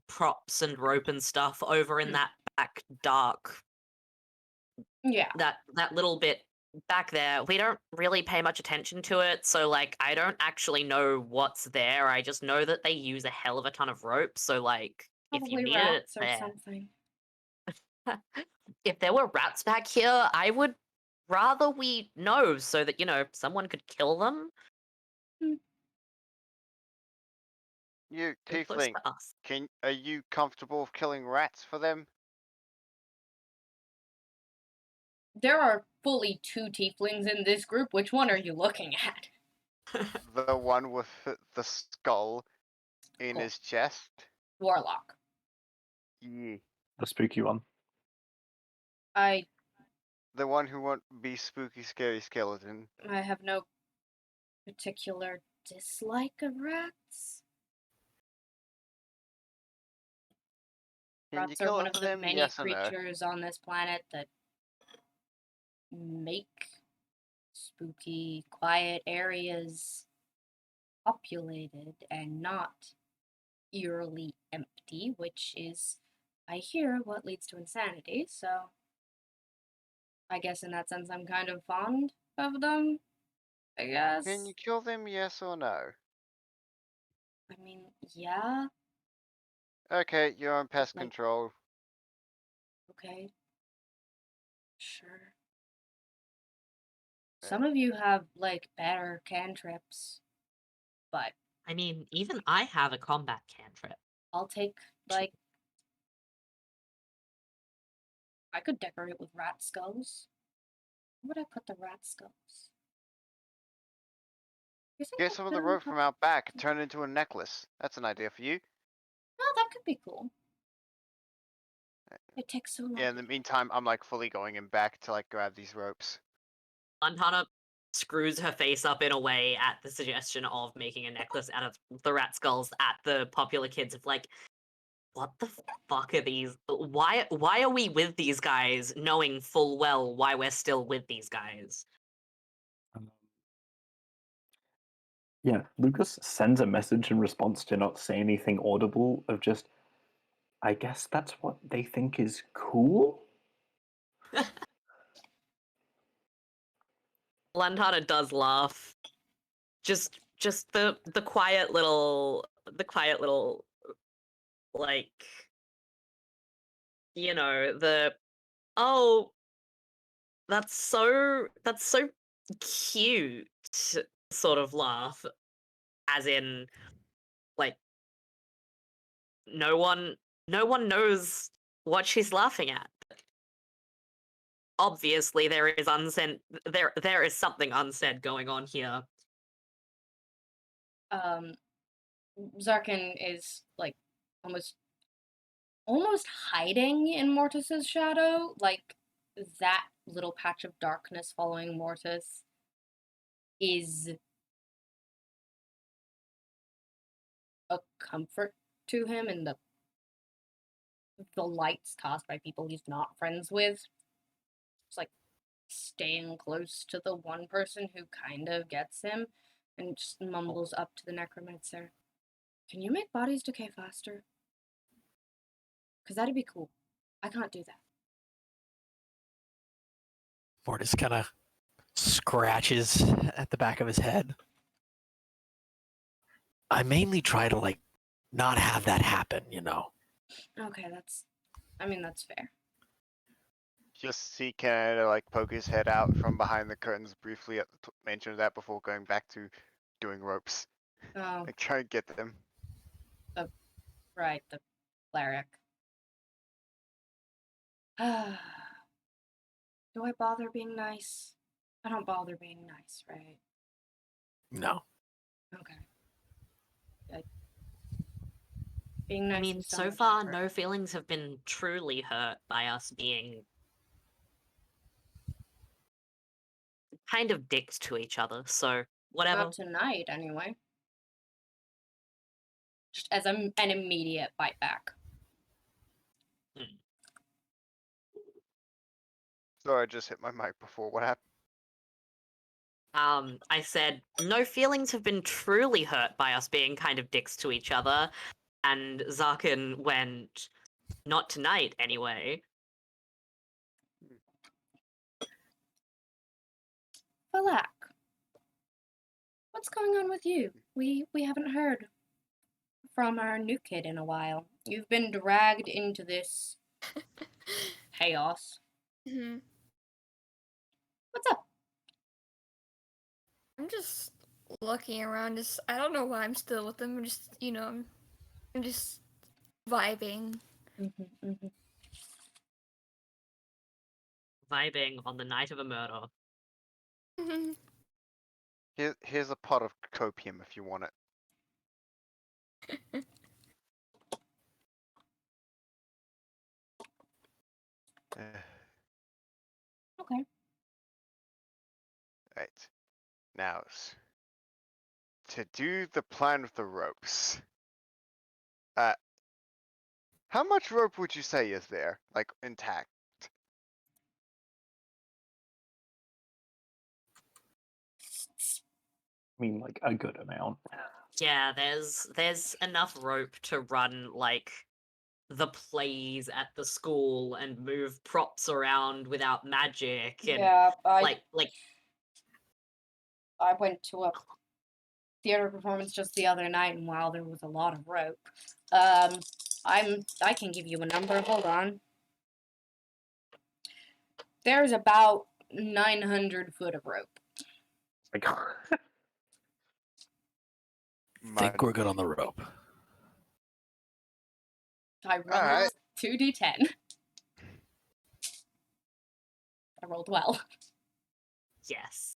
props and rope and stuff over in that back dark, Yeah. that little bit back there. We don't really pay much attention to it, so like I don't actually know what's there. I just know that they use a hell of a ton of rope, so like if you Probably needed it, rats it's or there. something. If there were rats back here, I would rather we know so that, someone could kill them. You They're close tiefling, to us. are you comfortable with killing rats for them? There are fully 2 tieflings in this group. Which one are you looking at? The one with the skull in Cool. his chest? Warlock. Yeah. The spooky one. I The one who won't be spooky, scary skeleton. have no particular dislike of rats. Can you Rats are kill one it of for the them? many Yes or no? creatures on this planet that make spooky, quiet areas populated and not eerily empty, which is, I hear, what leads to insanity. So I guess in that sense, I'm kind of fond of them. I guess. Can you kill them? Yes or no? I mean, yeah. Okay, you're on pest Like- control. Okay. Sure. Some of you have like better cantrips, but I mean, even I have a combat cantrip. I'll take like I could decorate with rat skulls. Where would I put the rat skulls? You think Get I'd some of put the 'em rope from up- out back and turn it into a necklace. That's an idea for you. Oh, that could be cool. It takes so long. Yeah, in the meantime, I'm like fully going in back to like grab these ropes. Lantana screws her face up in a way at the suggestion of making a necklace out of the rat skulls at the popular kids of like, what the fuck are these? Why are we with these guys knowing full well why we're still with these guys? Yeah, Lucas sends a message in response to not say anything audible of just, I guess that's what they think is cool? Lantana does laugh. Just the quiet little like the oh that's so cute sort of laugh, as in like no one knows what she's laughing at. Obviously there is unsaid there is something unsaid going on here. Zarkin is like almost hiding in Mortis's shadow, like that little patch of darkness following Mortis is a comfort to him, and the lights cast by people he's not friends with. It's like staying close to the one person who kind of gets him, and just mumbles up to the necromancer, "Can you make bodies decay faster? Because that'd be cool. I can't do that." Mortis kind of scratches at the back of his head. I mainly try to like not have that happen, you know. Okay, that's fair. Just see Canada like poke his head out from behind the curtains briefly at the mention of that before going back to doing ropes. Oh, Like try and get them. right, the cleric. Do I bother being nice? I don't bother being nice, right? No. Okay. Being nice I mean, is so so much far effort. no feelings have been truly hurt by us being kind of dicks to each other, so whatever. Not tonight, anyway. Just as an immediate bite back. Sorry, I just hit my mic before. What happened? I said, no feelings have been truly hurt by us being kind of dicks to each other. And Zarkin went, not tonight, anyway. Falak, what's going on with you? We haven't heard from our new kid in a while. You've been dragged into this chaos. Mhm. What's up? I'm just looking around. Just I don't know why I'm still with them. I'm just I'm just vibing. Vibing on the night of a murder. Here's a pot of copium if you want it. Okay. Right. Now, to do the plan with the ropes. How much rope would you say is there, like intact? I mean, like a good amount. Yeah, there's enough rope to run like the plays at the school and move props around without magic and Yeah, like I went to a theater performance just the other night, and while there was a lot of rope, I can give you a number. Hold on. There's about 900 foot of rope. Like, Think we're good on the rope. I rolled Alright. 2d10. I rolled well. yes.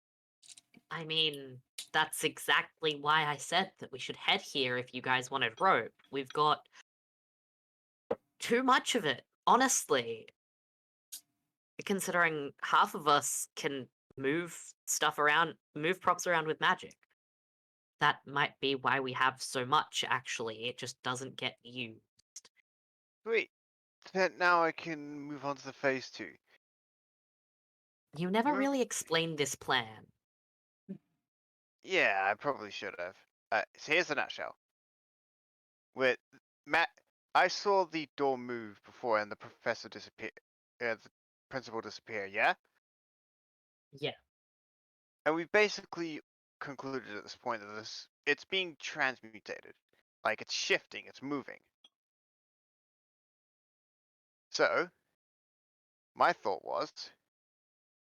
I mean, that's exactly why I said that we should head here if you guys wanted rope. We've got too much of it, honestly. Considering half of us can move stuff around, move props around with magic. That might be why we have so much, actually. It just doesn't get used. Sweet. Then now I can move on to the phase 2. You never Move- really explained this plan. Yeah, I probably should have. So here's the nutshell. With Matt, I saw the door move before and the professor disappear. The principal disappear. Yeah, Yeah. and we've basically concluded at this point that it's being transmutated, like it's shifting, it's moving. So my thought was,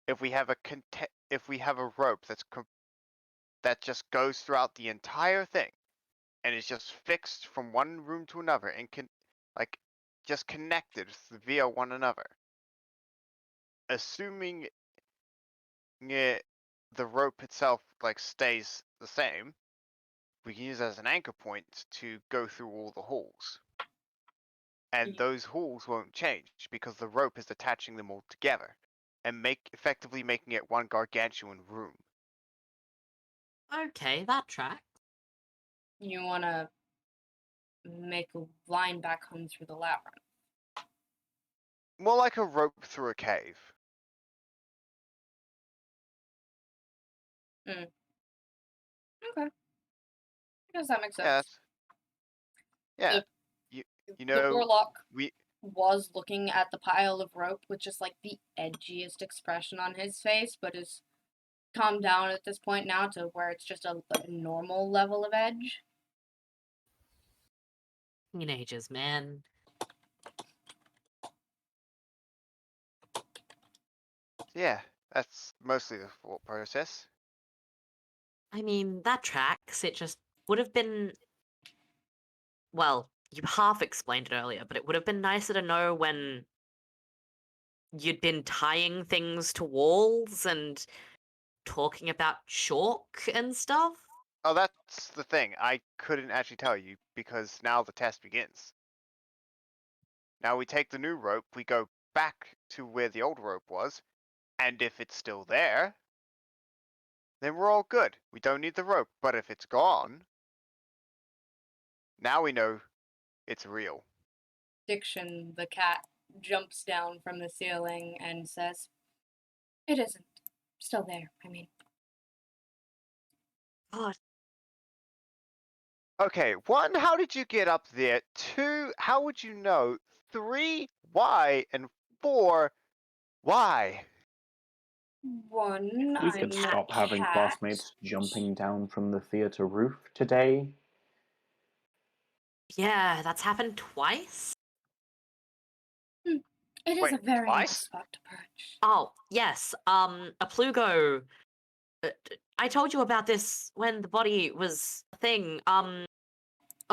if we have a rope that just goes throughout the entire thing, and is just fixed from one room to another and like just connected via one another. Assuming the rope itself like stays the same, we can use it as an anchor point to go through all the halls. And those halls won't change because the rope is attaching them all together and effectively making it one gargantuan room. Okay, that tracks. You want to make a line back home through the labyrinth. More like a rope through a cave. Okay. I guess that makes sense. Yes. Yeah. The- You The know warlock we was looking at the pile of rope with just like the edgiest expression on his face, but is calmed down at this point now to where it's just a normal level of edge. Teenagers, man. yeah, that's mostly the thought process. I mean, that tracks. It just would have been. Well, you half explained it earlier, but it would have been nicer to know when you'd been tying things to walls and talking about chalk and stuff. Oh, that's the thing. I couldn't actually tell you because now the test begins. Now we take the new rope, we go back to where the old rope was, and if it's still there, then we're all good. We don't need the rope, but if it's gone, now we know it's real. Diction, the cat, jumps down from the ceiling and says, "It isn't. Still there, I mean." God. Okay, 1, how did you get up there? 2, how would you know? 3, why? And 4, why? One, We I'm could a stop having cat. classmates jumping down from the theater roof today. Yeah, that's happened twice. It is Wait, a very nice twice? spot to perch. Oh, yes. A Plugo. I told you about this when the body was a thing. A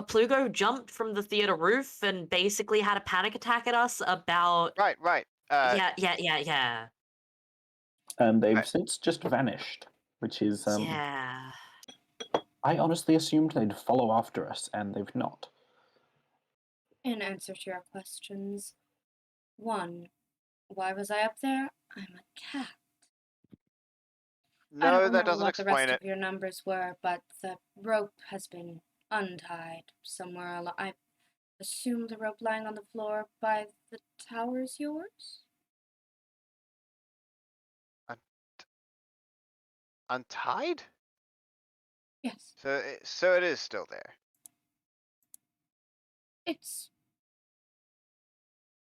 Plugo jumped from the theater roof and basically had a panic attack at us about. Right. Yeah. And they've Right. since just vanished, which is, Yeah. I honestly assumed they'd follow after us, and they've not. In answer to your questions, 1, why was I up there? I'm a cat. I don't No, that remember doesn't what the explain rest it. of your numbers were, but the rope has been untied somewhere along. I assume the rope lying on the floor by the tower is yours? Untied? Yes. So it is still there. It's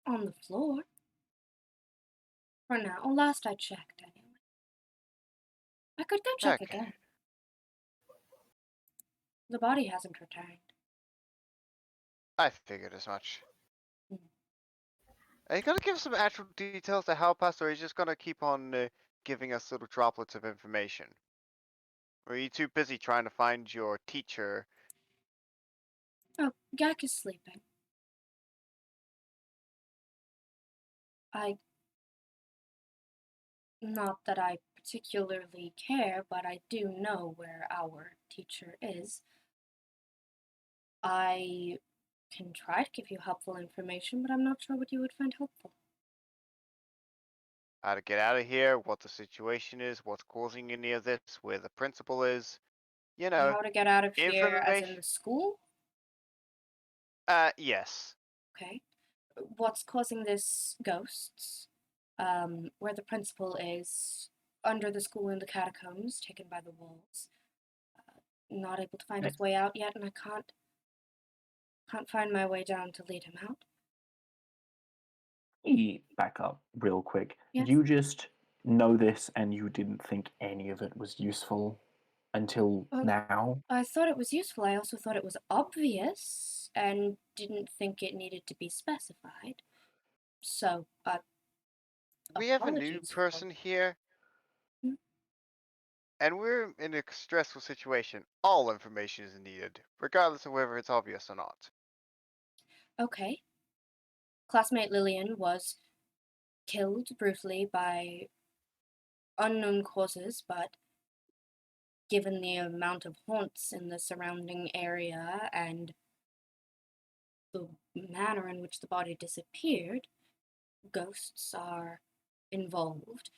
on the floor. For now. Last I checked, anyway. I could go check Okay. again. The body hasn't returned. I figured as much. Hmm. Are you gonna give some actual details to help us, or are you just gonna keep on giving us little droplets of information? Or are you too busy trying to find your teacher? Oh, Gak is sleeping. Not that I particularly care, but I do know where our teacher is. I can try to give you helpful information, but I'm not sure what you would find helpful. How to get out of here, what the situation is, what's causing any of this, where the principal is, you know, How to get out of here, as in information. the school? Yes. Okay. What's causing this ghosts? Where the principal is, under the school in the catacombs, taken by the wolves. Not able to find his way out yet, and I can't find my way down to lead him out. Back up real quick. Yes. You just know this and you didn't think any of it was useful until now? I thought it was useful. I also thought it was obvious and didn't think it needed to be specified. So, We have a new apologies for. person here, Hmm? and we're in a stressful situation. All information is needed, regardless of whether it's obvious or not. Okay. Classmate Lillian was killed brutally by unknown causes, but given the amount of haunts in the surrounding area and the manner in which the body disappeared, ghosts are involved.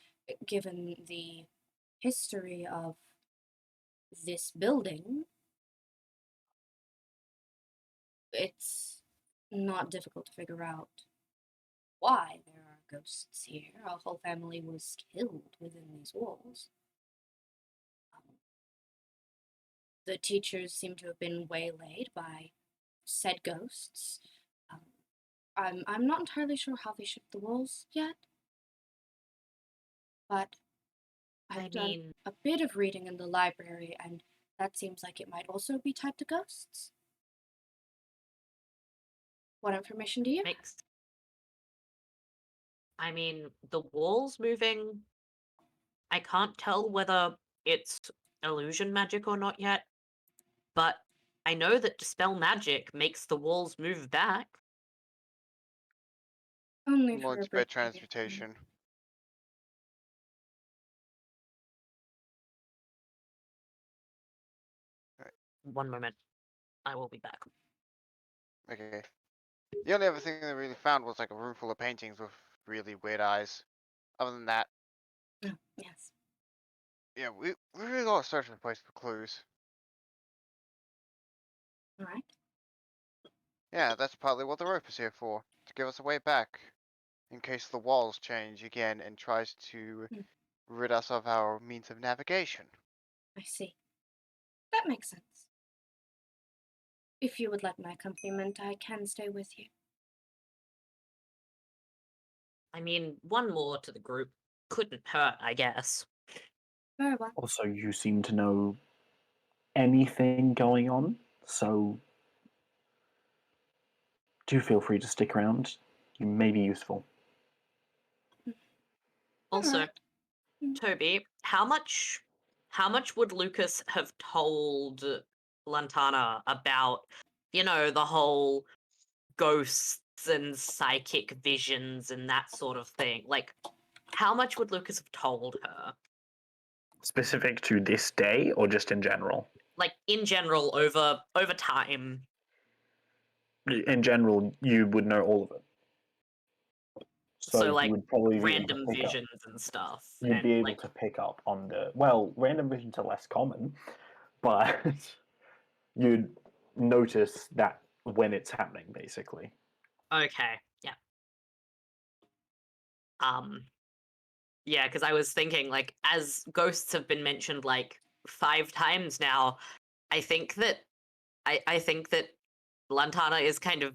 Given the history of this building, it's not difficult to figure out why there are ghosts here. Our whole family was killed within these walls. The teachers seem to have been waylaid by said ghosts. Um, I'm not entirely sure how they shipped the walls yet, but I I've done mean, a bit of reading in the library, and that seems like it might also be tied to ghosts. What information do you have? makes. I mean, the walls moving. I can't tell whether it's illusion magic or not yet, but I know that dispel magic makes the walls move back. Only for a Launch brief bed period of time. transportation. One moment. I will be back. Okay. The only other thing they really found was like a room full of paintings with really weird eyes. Other than that, Oh, yes. yeah, we really gotta search the place for clues. All right. Yeah, that's partly what the rope is here for, to give us a way back, in case the walls change again and tries to Hmm. rid us of our means of navigation. I see. That makes sense. If you would like my accompaniment, I can stay with you. I mean, one more to the group couldn't hurt, I guess. Very well. Also, you seem to know anything going on, so do feel free to stick around. You may be useful. Also, Alright. Toby, how much would Lucas have told Lantana about, the whole ghosts and psychic visions and that sort of thing? Like, how much would Lucas have told her? Specific to this day, or just in general? Like, in general, over time. In general, you would know all of it. So So, you like, would probably be able to random pick up. visions and stuff. You'd And, be able like, to pick up on the random visions are less common, but you'd notice that when it's happening, basically. okay, yeah. Yeah, because I was thinking, like, as ghosts have been mentioned like 5 times now, I think that I think that Lantana is kind of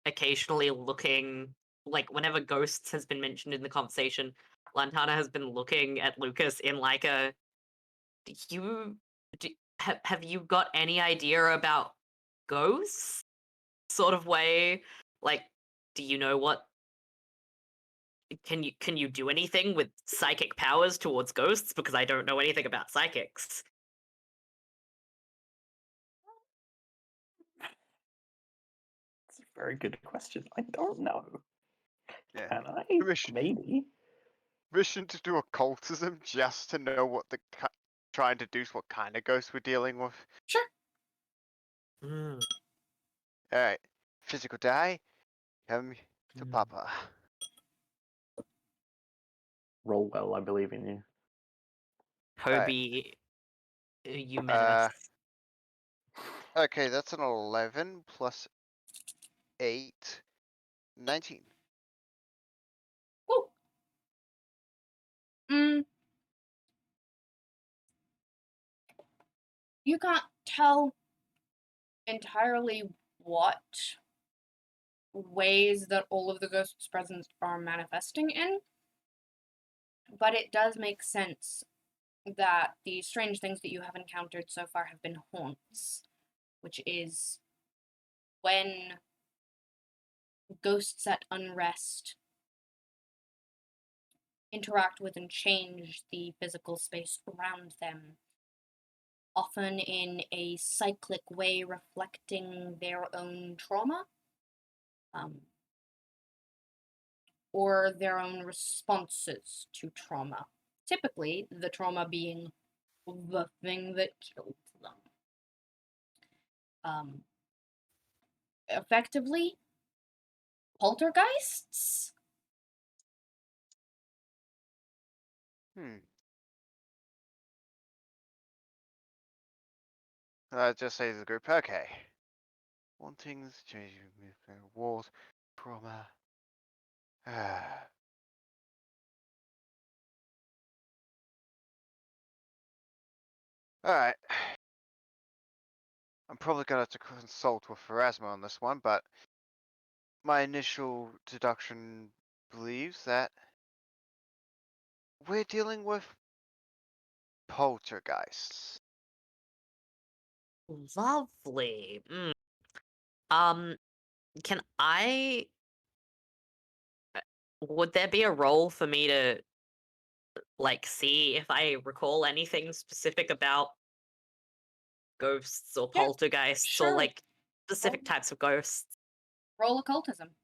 occasionally looking, like, whenever ghosts has been mentioned in the conversation, Lantana has been looking at Lucas in like a, "Do you have you got any idea about ghosts?" sort of way. Like, do you know what can you do anything with psychic powers towards ghosts? Because I don't know anything about psychics. It's a very good question. I don't know. Yeah. Can I? Permission. Maybe. Mission to do occultism just to know what try and deduce what kind of ghost we're dealing with. Sure. Mm, Alright. Physical die. Come to mm. Papa. Roll well, I believe in you. Toby, you Uh, menace. Okay, that's an 11 plus 8. 19. Woo. You can't tell entirely what ways that all of the ghosts present are manifesting in, but it does make sense that the strange things that you have encountered so far have been haunts, which is when ghosts at unrest interact with and change the physical space around them, often in a cyclic way reflecting their own trauma, or their own responses to trauma. Typically, the trauma being the thing that killed them. Effectively, poltergeists? Just say to the group, okay. Wantings, changing walls, trauma. Alright. I'm probably gonna have to consult with Erasmo on this one, but my initial deduction believes that we're dealing with poltergeists. Lovely. Can I? Would there be a role for me to, like, see if I recall anything specific about ghosts or Yeah, poltergeists or sure. like specific types of ghosts? Roll occultism.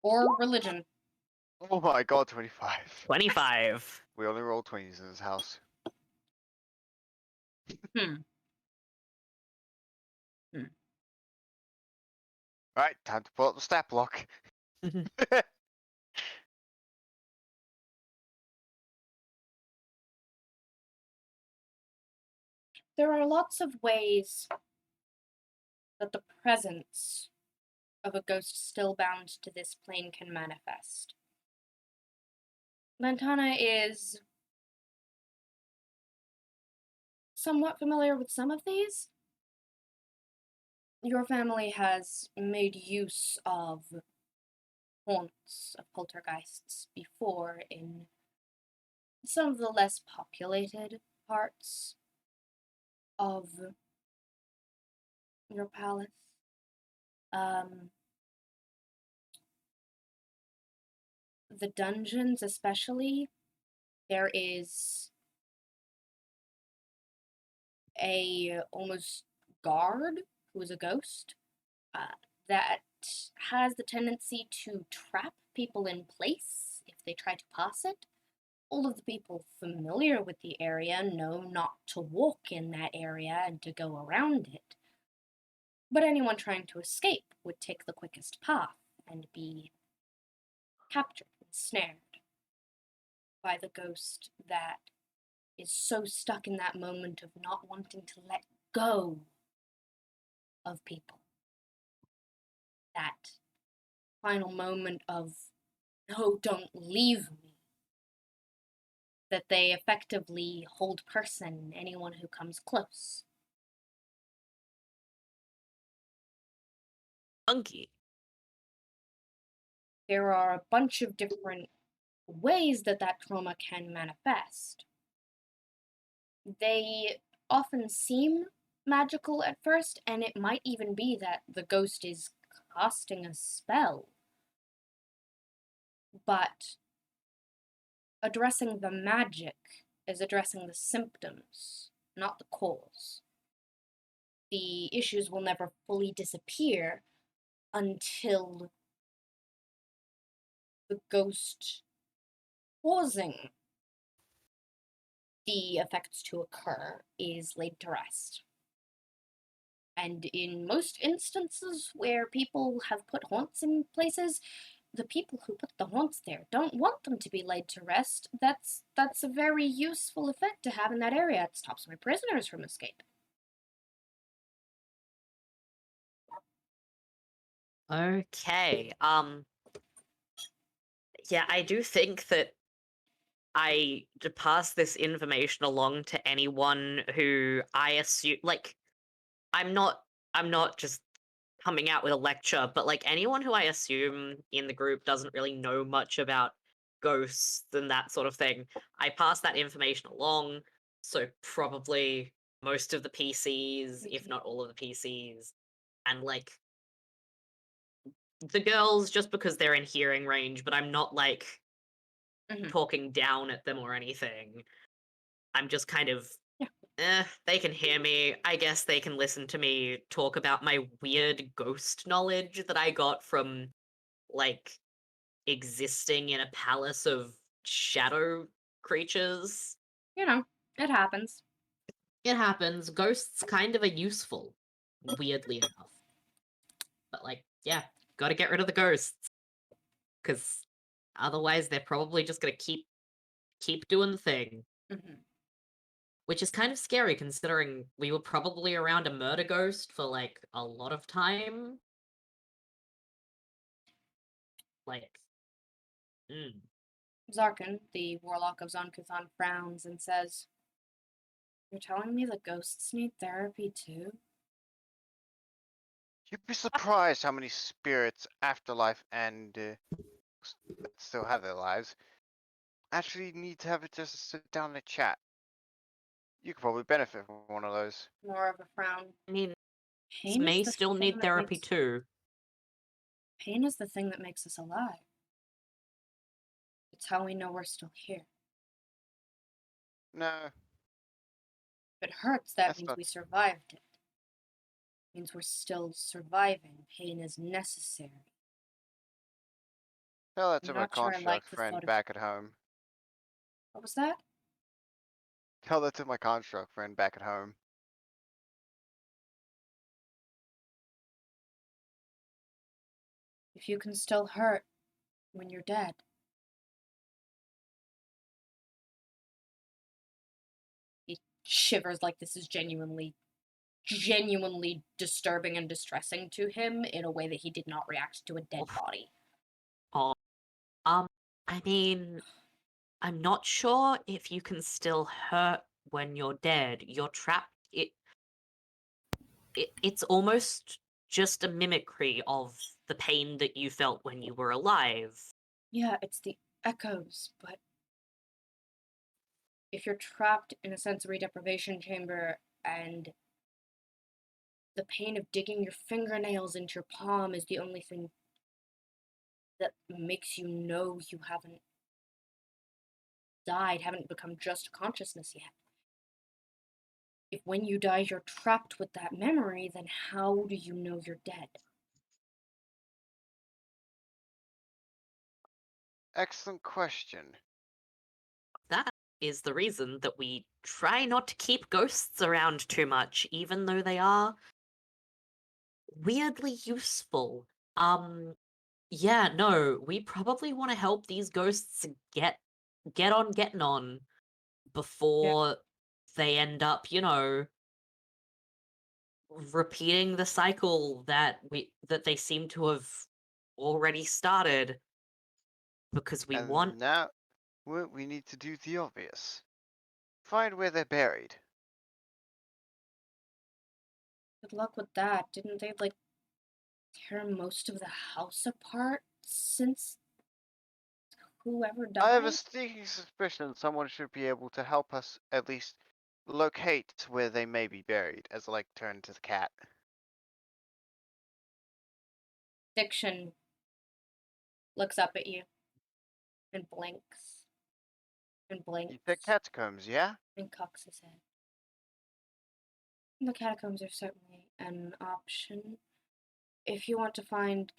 Or religion. Oh my god, 25. 25. We only roll 20s in this house. Alright, time to pull up the stat block. There are lots of ways that the presence of a ghost still bound to this plane can manifest. Lantana is somewhat familiar with some of these. Your family has made use of haunts of poltergeists before in some of the less populated parts of your palace. Um, the dungeons, especially, there is a almost guard who is a ghost that has the tendency to trap people in place if they try to pass it. All of the people familiar with the area know not to walk in that area and to go around it. But anyone trying to escape would take the quickest path and be captured and snared by the ghost that is so stuck in that moment of not wanting to let go of people. That final moment of, no, don't leave me. That they effectively hold person anyone who comes close. Funky. There are a bunch of different ways that that trauma can manifest. They often seem magical at first, and it might even be that the ghost is casting a spell. But addressing the magic is addressing the symptoms, not the cause. The issues will never fully disappear until the ghost causing the effects to occur is laid to rest. And in most instances where people have put haunts in places, the people who put the haunts there don't want them to be laid to rest. That's a very useful effect to have in that area. It stops my prisoners from escape. Okay. Yeah, I do think that I to pass this information along to anyone who I assume I'm not just coming out with a lecture, but like anyone who I assume in the group doesn't really know much about ghosts and that sort of thing. I pass that information along, so probably most of the PCs, if not all of the PCs, and like the girls just because they're in hearing range, but I'm not like Mhm. talking down at them or anything. I'm just kind of, Yeah. they can hear me. I guess they can listen to me talk about my weird ghost knowledge that I got from, like, existing in a palace of shadow creatures. You know, it happens. It happens. Ghosts kind of are useful, weirdly enough. But, like, yeah, gotta get rid of the ghosts. Because otherwise they're probably just gonna keep doing the thing. Mhm. Which is kind of scary considering we were probably around a murder ghost for like a lot of time. Like, mm. Zarkin, the warlock of Zonkuthan, frowns and says, "You're telling me the ghosts need therapy too?" You'd be surprised how many spirits, afterlife, and that still have their lives actually need to have it just sit down and chat. You could probably benefit from one of those. More of a frown. I mean, Pain is may the still thing need that therapy makes too. pain is the thing that makes us alive. It's how we know we're still here. No, If it hurts, that that's means not. we survived it. It means we're still surviving. Pain is necessary. Tell that I'm to my not sure I like construct the friend thought of. back at home. What was that? Tell that to my construct friend back at home. If you can still hurt when you're dead. He shivers like this is genuinely disturbing and distressing to him in a way that he did not react to a dead Oof. body. Oh, I mean, I'm not sure if you can still hurt when you're dead, you're trapped. It's almost just a mimicry of the pain that you felt when you were alive. Yeah, it's the echoes, but if you're trapped in a sensory deprivation chamber and the pain of digging your fingernails into your palm is the only thing that makes you know you haven't died, haven't become just consciousness yet. If when you die you're trapped with that memory, then how do you know you're dead? Excellent question. That is the reason that we try not to keep ghosts around too much, even though they are weirdly useful. Yeah, no, we probably want to help these ghosts get on getting on before they end up, repeating the cycle that they seem to have already started, because we want. And now we need to do the obvious. Find where they're buried. Good luck with that. Didn't they, like, tear most of the house apart since whoever I have a died? sneaking suspicion someone should be able to help us at least locate where they may be buried, as I like turn to the cat. Diction looks up at you and blinks and blinks You pick catacombs, yeah? and cocks his head. The catacombs are certainly an option. If you want to find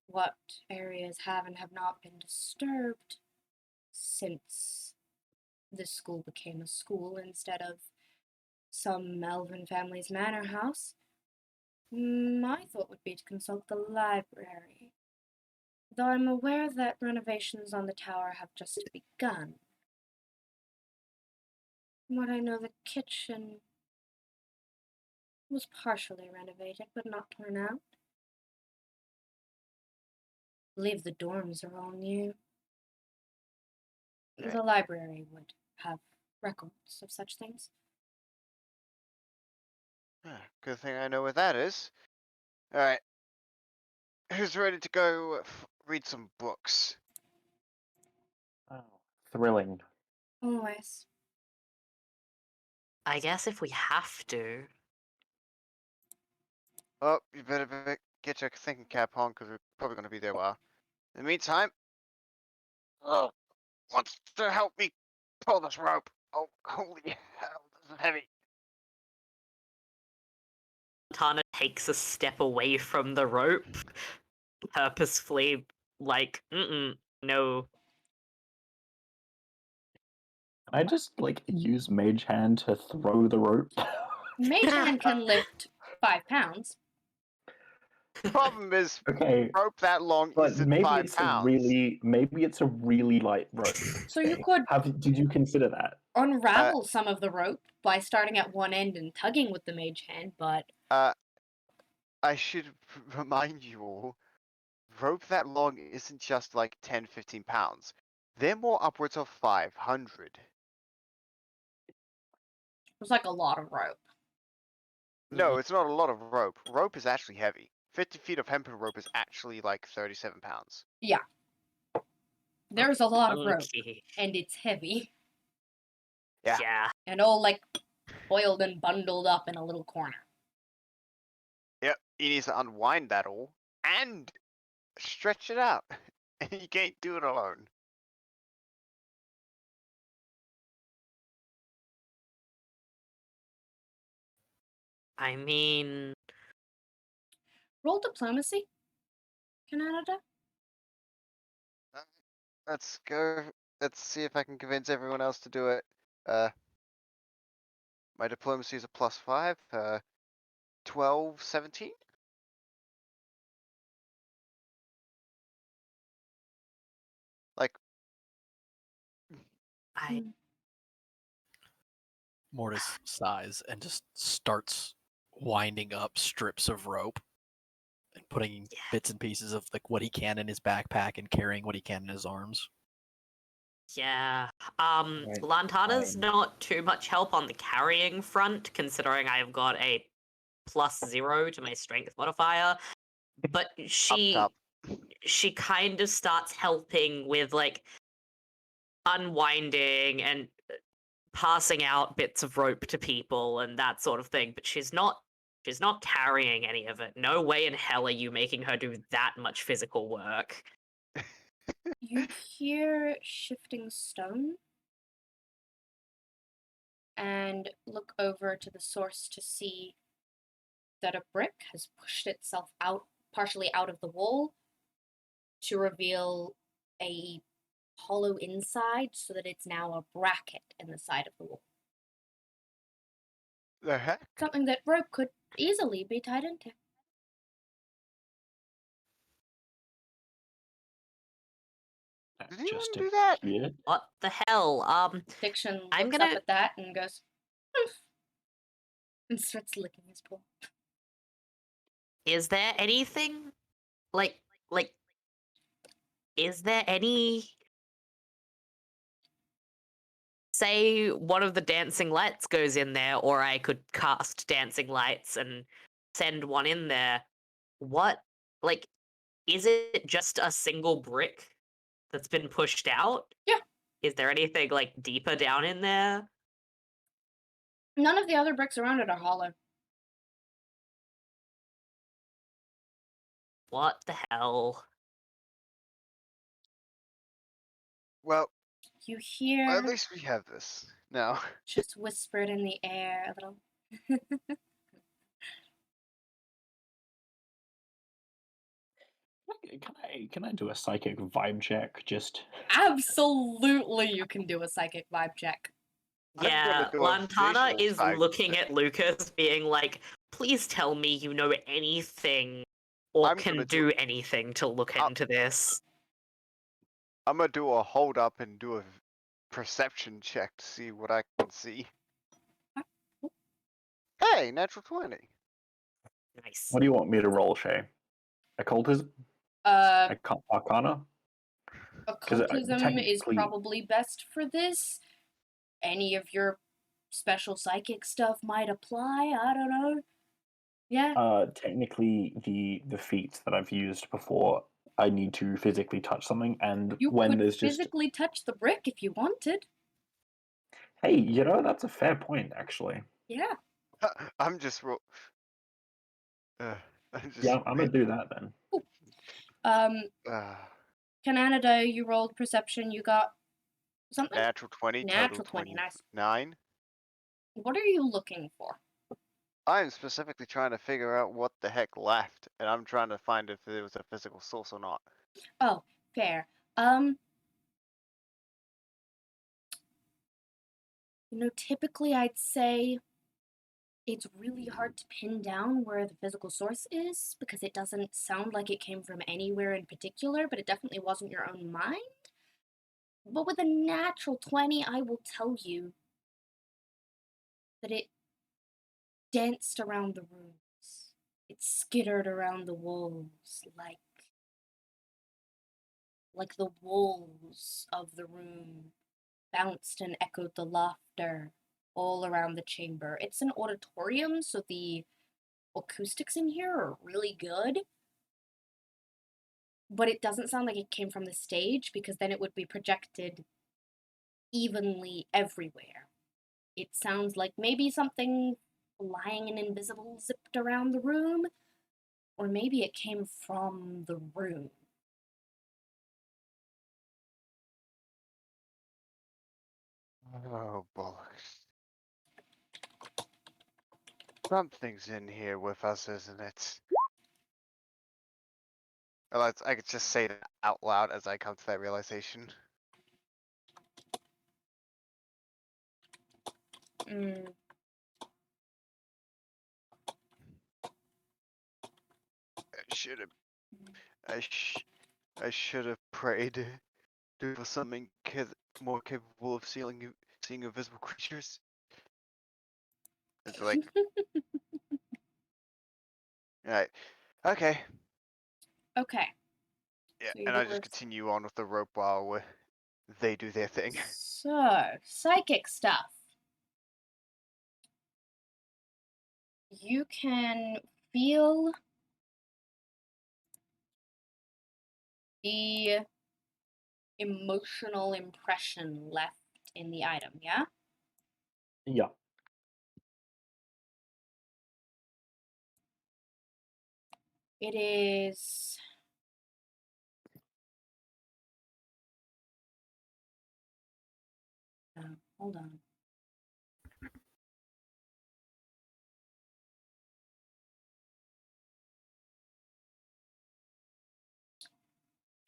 what areas have and have not been disturbed since this school became a school instead of some elven family's manor house, my thought would be to consult the library. Though I'm aware that renovations on the tower have just begun. From what I know, the kitchen was partially renovated, but not torn out. I believe the dorms are all new. Okay. The library would have records of such things. Good thing I know where that is. Alright. Who's ready to go read some books? Oh, thrilling. Always. I guess if we have to. Oh, you better get your thinking cap on, because we're probably going to be there a while. In the meantime, wants to help me pull this rope. Oh, holy hell, this is heavy. Tana takes a step away from the rope, purposefully, like, no. Can I just like use Mage Hand to throw the rope? Mage Hand can lift 5 pounds. Problem is, Okay, rope that long but isn't maybe 5 it's pounds. maybe it's a really light rope. So you could Did you consider that? unravel some of the rope by starting at one end and tugging with the Mage Hand, but I should remind you all, rope that long isn't just like 10, 15 pounds. They're more upwards of 500. it was like a lot of rope. No, it's not a lot of rope. Rope is actually heavy. 50 feet of hempen rope is actually like 37 pounds. Yeah. There's a lot of rope, Okay. and it's heavy, Yeah. Yeah. and all, like, coiled and bundled up in a little corner. Yep, he needs to unwind that all and stretch it out. And you can't do it alone. I mean, Roll diplomacy, Canada. Let's go. Let's see if I can convince everyone else to do it. My diplomacy is a +5. 12, 17? Like, I Mortis sighs and just starts winding up strips of rope and putting bits and pieces of like what he can in his backpack and carrying what he can in his arms. Yeah. Right, Lantana's fine. not too much help on the carrying front, considering I've got a +0 to my strength modifier. But Up she top. kind of starts helping with like unwinding and passing out bits of rope to people and that sort of thing. But she's not carrying any of it. No way in hell are you making her do that much physical work. You hear shifting stone and look over to the source to see that a brick has pushed itself out, partially out of the wall, to reveal a hollow inside so that it's now a bracket in the side of the wall. The heck? Something that rope could easily be tied into. That Did anyone just do that? appeared. What the hell? Diction I'm looks gonna- up at that and goes, "Humph," and starts licking his paw. Is there anything like is there any, say one of the dancing lights goes in there, or I could cast dancing lights and send one in there. What, like, is it just a single brick that's been pushed out? Yeah. Is there anything like deeper down in there? None of the other bricks around it are hollow. What the hell? Well, You at hear least we have this now. just whispered in the air a little. Can I do a psychic vibe check? Just Absolutely, you can do a psychic vibe check. I'm gonna Yeah, do a Lantana visual is side looking check. at Lucas, being like, please tell me you know anything or I'm can gonna do anything to look I'll- into this. I'm gonna do a hold up and do a perception check to see what I can see. Hey, natural 20. Nice. what do you want me to roll, Shay? Occultism? Arcana? Occultism is technically- probably best for this. Any of your special psychic stuff might apply. I don't know. Yeah. Technically, the feats that I've used before, I need to physically touch something, and You when could there's just physically touch the brick if you wanted. hey, you know that's a fair point, actually. Yeah. I'm just I'm just Yeah, I'm gonna do that then. Um, uh, Canada, you rolled perception. You got something? natural 20, Natural total 20, nice. 29. What are you looking for? I'm specifically trying to figure out what the heck left, and I'm trying to find if there was a physical source or not. Oh, fair. Typically I'd say it's really hard to pin down where the physical source is because it doesn't sound like it came from anywhere in particular, but it definitely wasn't your own mind. But with a natural 20, I will tell you that it danced around the rooms. It skittered around the walls like the walls of the room bounced and echoed the laughter all around the chamber. It's an auditorium, so the acoustics in here are really good. But it doesn't sound like it came from the stage because then it would be projected evenly everywhere. It sounds like maybe something flying and invisible zipped around the room, or maybe it came from the room. Oh, bollocks. Something's in here with us, isn't it? Well, I could just say that out loud as I come to that realization. Mm. I should have prayed for something more capable of seeing invisible creatures. It's like, right, okay, Okay. yeah, So you and do I just this. continue on with the rope while they do their thing. So, psychic stuff. You can feel the emotional impression left in the item, yeah? Yeah. It is. Hold on.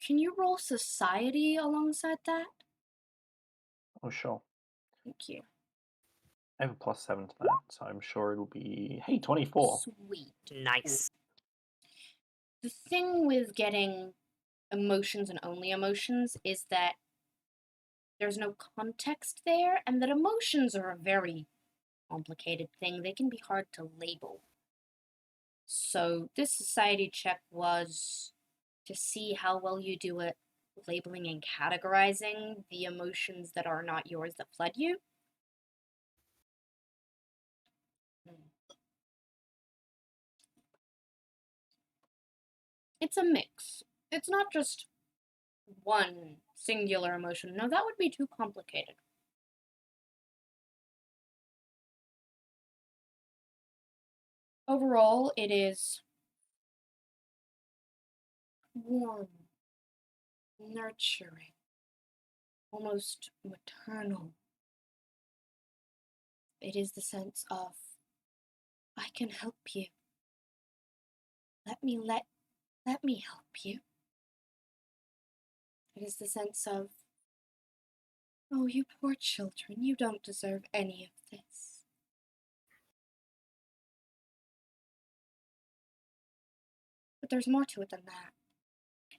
Can you roll society alongside that? Oh, sure. Thank you. I have a +7 to that, so I'm sure it'll be, hey, 24. Sweet. Nice. The thing with getting emotions and only emotions is that there's no context there, and that emotions are a very complicated thing. They can be hard to label. So this society check was to see how well you do at labeling and categorizing the emotions that are not yours that fled you. It's a mix. It's not just one singular emotion. No, that would be too complicated. Overall, it is warm, nurturing, almost maternal. It is the sense of, I can help you. Let me help you. It is the sense of, oh, you poor children, you don't deserve any of this. But there's more to it than that.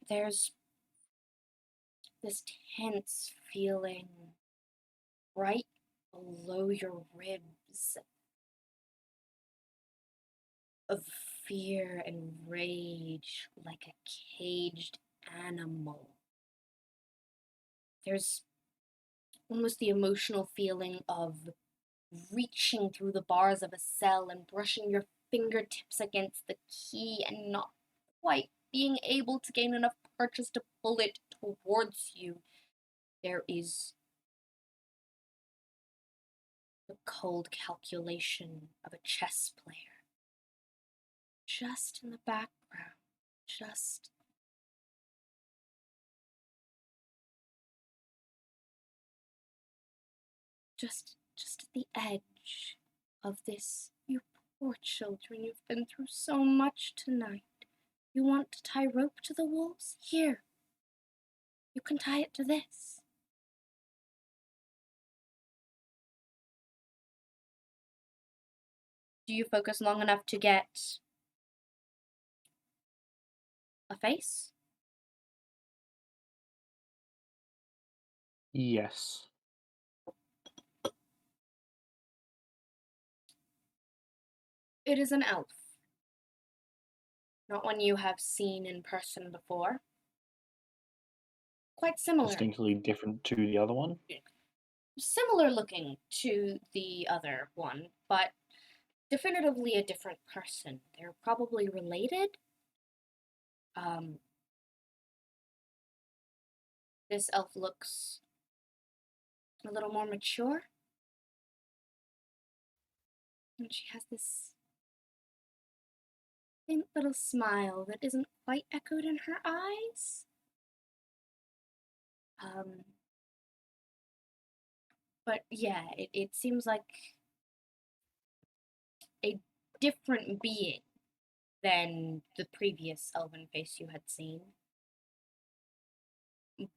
There's this tense feeling right below your ribs of fear and rage like a caged animal. There's almost the emotional feeling of reaching through the bars of a cell and brushing your fingertips against the key and not quite being able to gain enough purchase to pull it towards you. There is the cold calculation of a chess player. Just in the background, just at the edge of this. You poor children, you've been through so much tonight. You want to tie rope to the wolves? Here. You can tie it to this. Do you focus long enough to get a face? Yes. It is an elf. Not one you have seen in person before. Quite similar. Distinctly different to the other one. Similar looking to the other one, but definitively a different person. They're probably related. This elf looks a little more mature. And she has this faint little smile that isn't quite echoed in her eyes. But yeah, it seems like a different being than the previous elven face you had seen.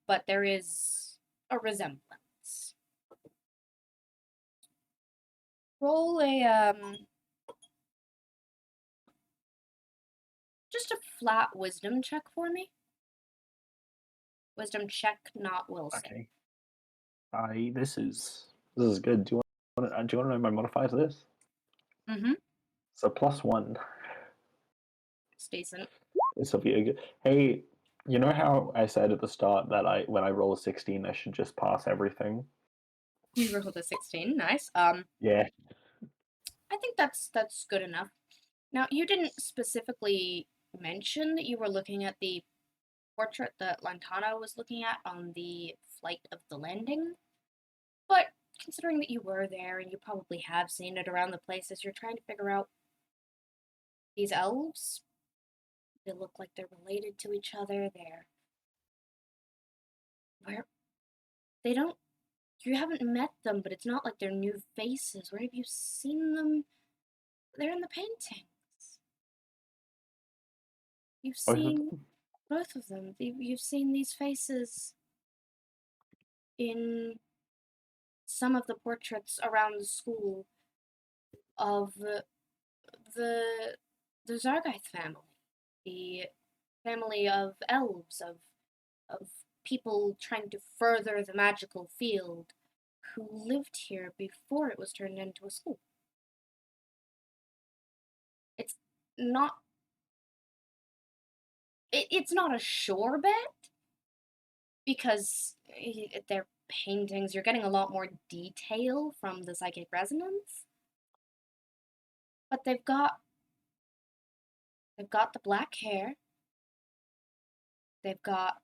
But there is a resemblance. Roll a, just a flat wisdom check for me. Wisdom check, not will save. Okay. This is good. Do you want to know my modifier to this? Mm-hmm. So +1. It's decent. This will be a good. Hey, You know how I said at the start that when I roll a 16, I should just pass everything? You rolled a 16. Nice. Yeah. I think that's good enough. Now, you didn't specifically mention that you were looking at the portrait that Lantana was looking at on the flight of the landing, but considering that you were there and you probably have seen it around the places, you're trying to figure out these elves. They look like they're related to each other. Where they don't. You haven't met them, but it's not like they're new faces. Where have you seen them? They're in the paintings. You've Both of seen them? both of them. You've seen these faces in some of the portraits around the school of the the Zargith family, the family of elves, of people trying to further the magical field, who lived here before it was turned into a school. It's not. It's not a sure bet because they're paintings. You're getting a lot more detail from the psychic resonance, but they've got the black hair. They've got,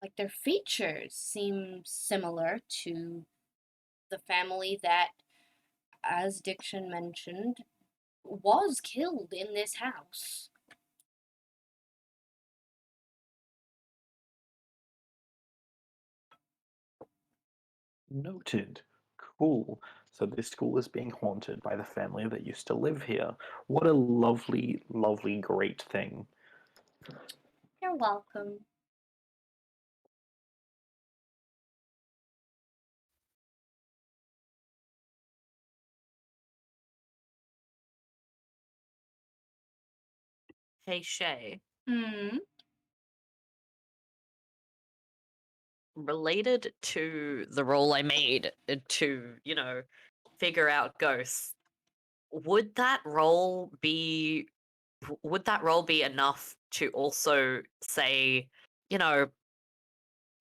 like, their features seem similar to the family that, as Diction mentioned, was killed in this house. Noted. Cool. So this school is being haunted by the family that used to live here. What a lovely, lovely, great thing. You're welcome. Hey Shay, Hmm. related to the role I made to, figure out ghosts, would that role be enough to also say, you know,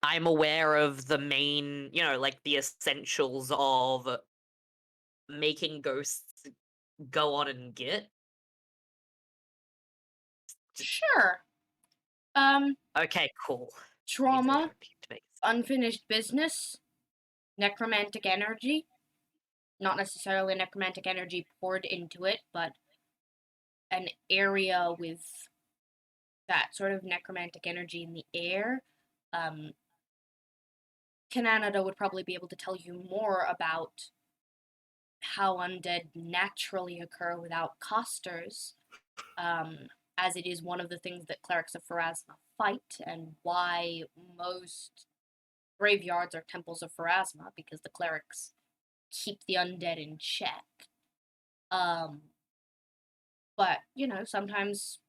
I'm aware of the main, like the essentials of making ghosts go on and get? Sure. Okay, cool. Trauma, Need to make- unfinished business, necromantic energy. Not necessarily necromantic energy poured into it, but an area with that sort of necromantic energy in the air. Canada would probably be able to tell you more about how undead naturally occur without costers, as it is one of the things that clerics of Pharasma fight, and why most graveyards are temples of Pharasma, because the clerics keep the undead in check. But, sometimes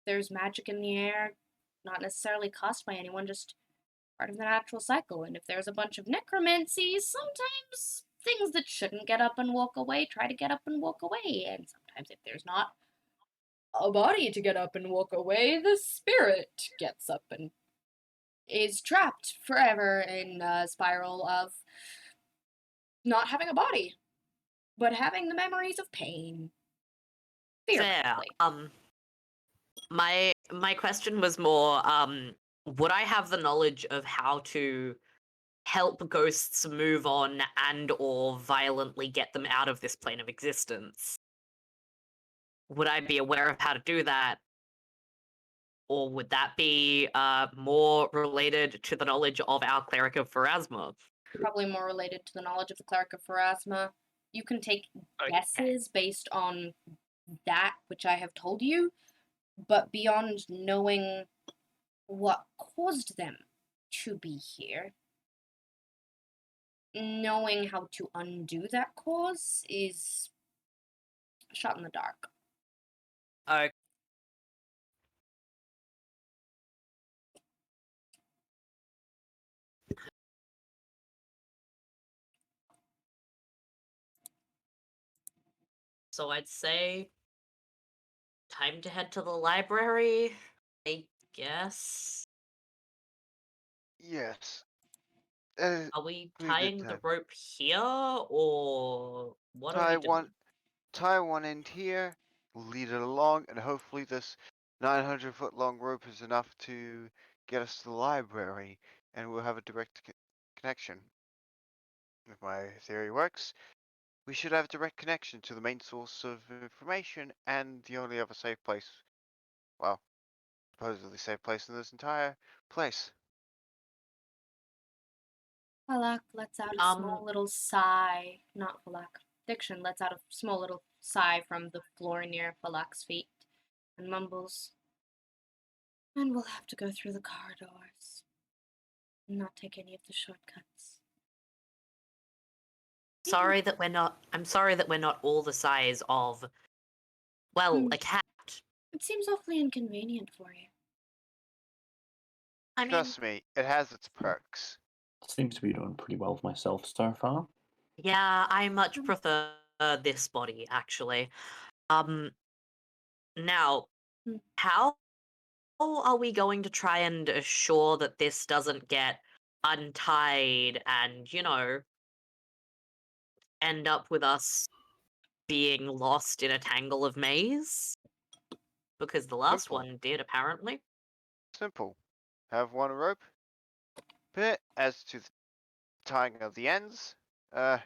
there's magic in the air, not necessarily caused by anyone, just part of the natural cycle. And if there's a bunch of necromancy, sometimes things that shouldn't get up and walk away try to get up and walk away. And sometimes if there's not a body to get up and walk away, the spirit gets up and is trapped forever in a spiral of not having a body, but having the memories of pain. Fair. Theoretically. My question was more, would I have the knowledge of how to help ghosts move on and or violently get them out of this plane of existence? Would I be aware of how to do that? Or would that be more related to the knowledge of our cleric of Pharasma? Probably more related to the knowledge of the cleric of Pharasma. You can take guesses based on that which I have told you, but beyond knowing what caused them to be here, knowing how to undo that cause is a shot in the dark. Okay. So I'd say time to head to the library, I guess. Yes. Are we Be a good tying the time. rope here, or what are Tie we doing? one, tie one end here, lead it along, and hopefully this 900-foot long rope is enough to get us to the library, and we'll have a direct connection. If my theory works, we should have a direct connection to the main source of information and the only other safe place, well, supposedly safe place in this entire place. Falak lets out a small little sigh. Not Falak. Diction lets out a small little sigh from the floor near Falak's feet and mumbles, "And we'll have to go through the corridors. Not take any of the shortcuts." Sorry that we're not. I'm sorry that we're not all the size of, well, a cat. It seems awfully inconvenient for you. I mean, Trust me, it has its perks. Seems to be doing pretty well for myself so far. yeah, I much prefer this body actually. Now, Hmm. how are we going to try and assure that this doesn't get untied and, end up with us being lost in a tangle of maze? Because the last Simple. one did, apparently. Simple. Have one rope. Bit as to the tying of the ends. Put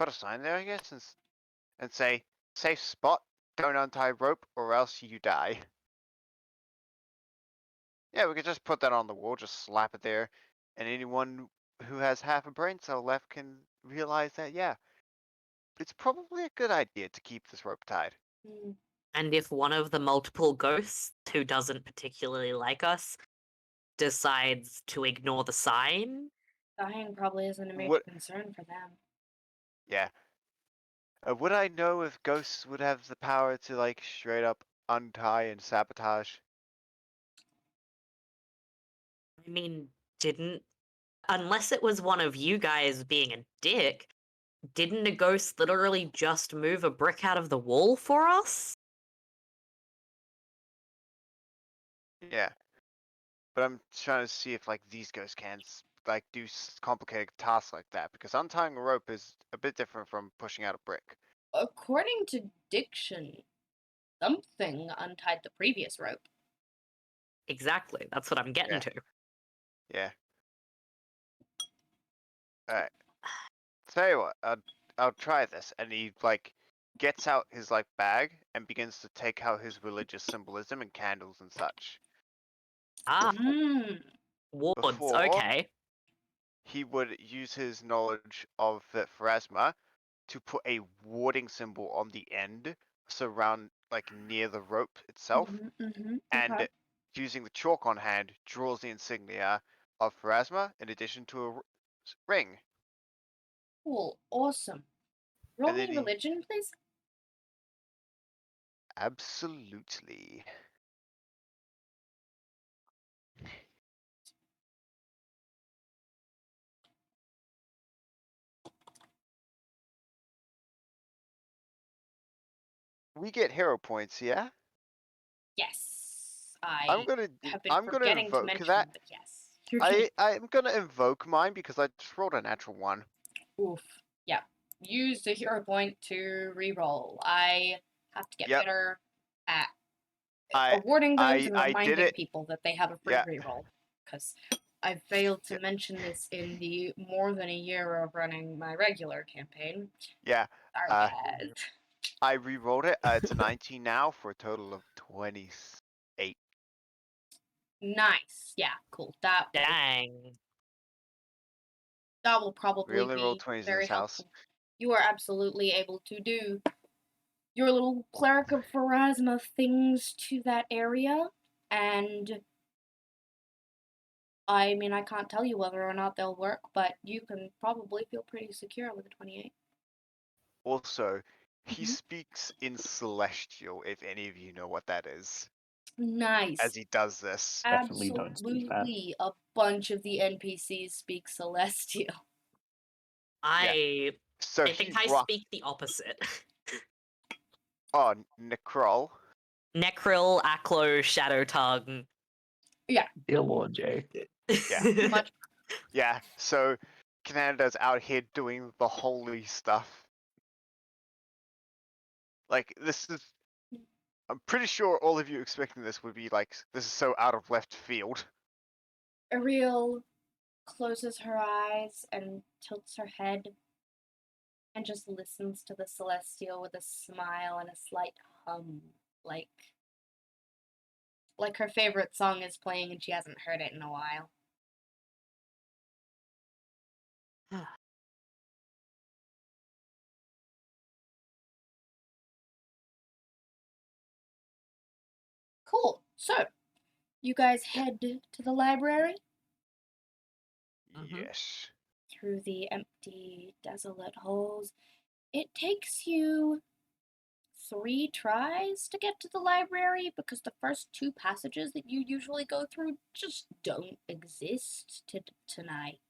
a sign there, I guess, and say, safe spot, don't untie rope or else you die. Yeah, we could just put that on the wall, just slap it there, and anyone who has half a brain cell left can realize that, yeah, it's probably a good idea to keep this rope tied. And if one of the multiple ghosts who doesn't particularly like us decides to ignore the sign, Dying probably isn't a major What? concern for them. Yeah. Would I know if ghosts would have the power to, like, straight up untie and sabotage? I mean, didn't, unless it was one of you guys being a dick, didn't a ghost literally just move a brick out of the wall for us? Yeah. But I'm trying to see if, like, these ghosts can, like, do complicated tasks like that, because untying a rope is a bit different from pushing out a brick. According to Diction, something untied the previous rope. Exactly, that's what I'm getting Yeah. to. Yeah. Alright. Tell you what, I'll try this. And he, like, gets out his, like, bag and begins to take out his religious symbolism and candles and such. Ah, wards, Before okay. he would use his knowledge of the Pharasma to put a warding symbol on the end, surround, like, near the rope itself, and Okay. using the chalk on hand, draws the insignia of Pharasma in addition to a ring. Cool. Awesome. Roll And me then he religion, please. absolutely. We get hero points, yeah? Yes. I'm I gonna have been I'm gonna forgetting to invoke mention, that. but yes. You're getting. I'm gonna invoke mine because I just rolled a natural one. Oof. Yeah. Use the hero point to re-roll. I have to get Yep. better at I awarding those and I did reminding it. people that they have a free Yeah. re-roll. Because I failed to Yeah. mention this in the more than a year of running my regular campaign. Yeah. Our bad. I re-rolled it. It's a 19 now for a total of 28. Nice. Yeah, cool. Dang. That will We probably only rolled be 20s in very this house. helpful. You are absolutely able to do your little cleric of Pharasma things to that area, and I mean, I can't tell you whether or not they'll work, but you can probably feel pretty secure with a 28. Also, he Mhm. speaks in Celestial, if any of you know what that is, Nice. as he does this. Definitely don't speak that. Absolutely, a bunch of the NPCs speak Celestial. So I he think I rock. speak the opposite. Oh, Necrol. Necril, Aklo, Shadow Tongue. Dear Lord J. Yeah. Much. Yeah, so Canada's out here doing the holy stuff. Like, this is. I'm pretty sure all of you expecting this would be like, this is so out of left field. Ariel closes her eyes and tilts her head and just listens to the celestial with a smile and a slight hum, like her favorite song is playing and she hasn't heard it in a while. Cool. So, you guys head to the library Mhm. Yes. through the empty, desolate halls. It takes you 3 tries to get to the library because the first 2 passages that you usually go through just don't exist tonight.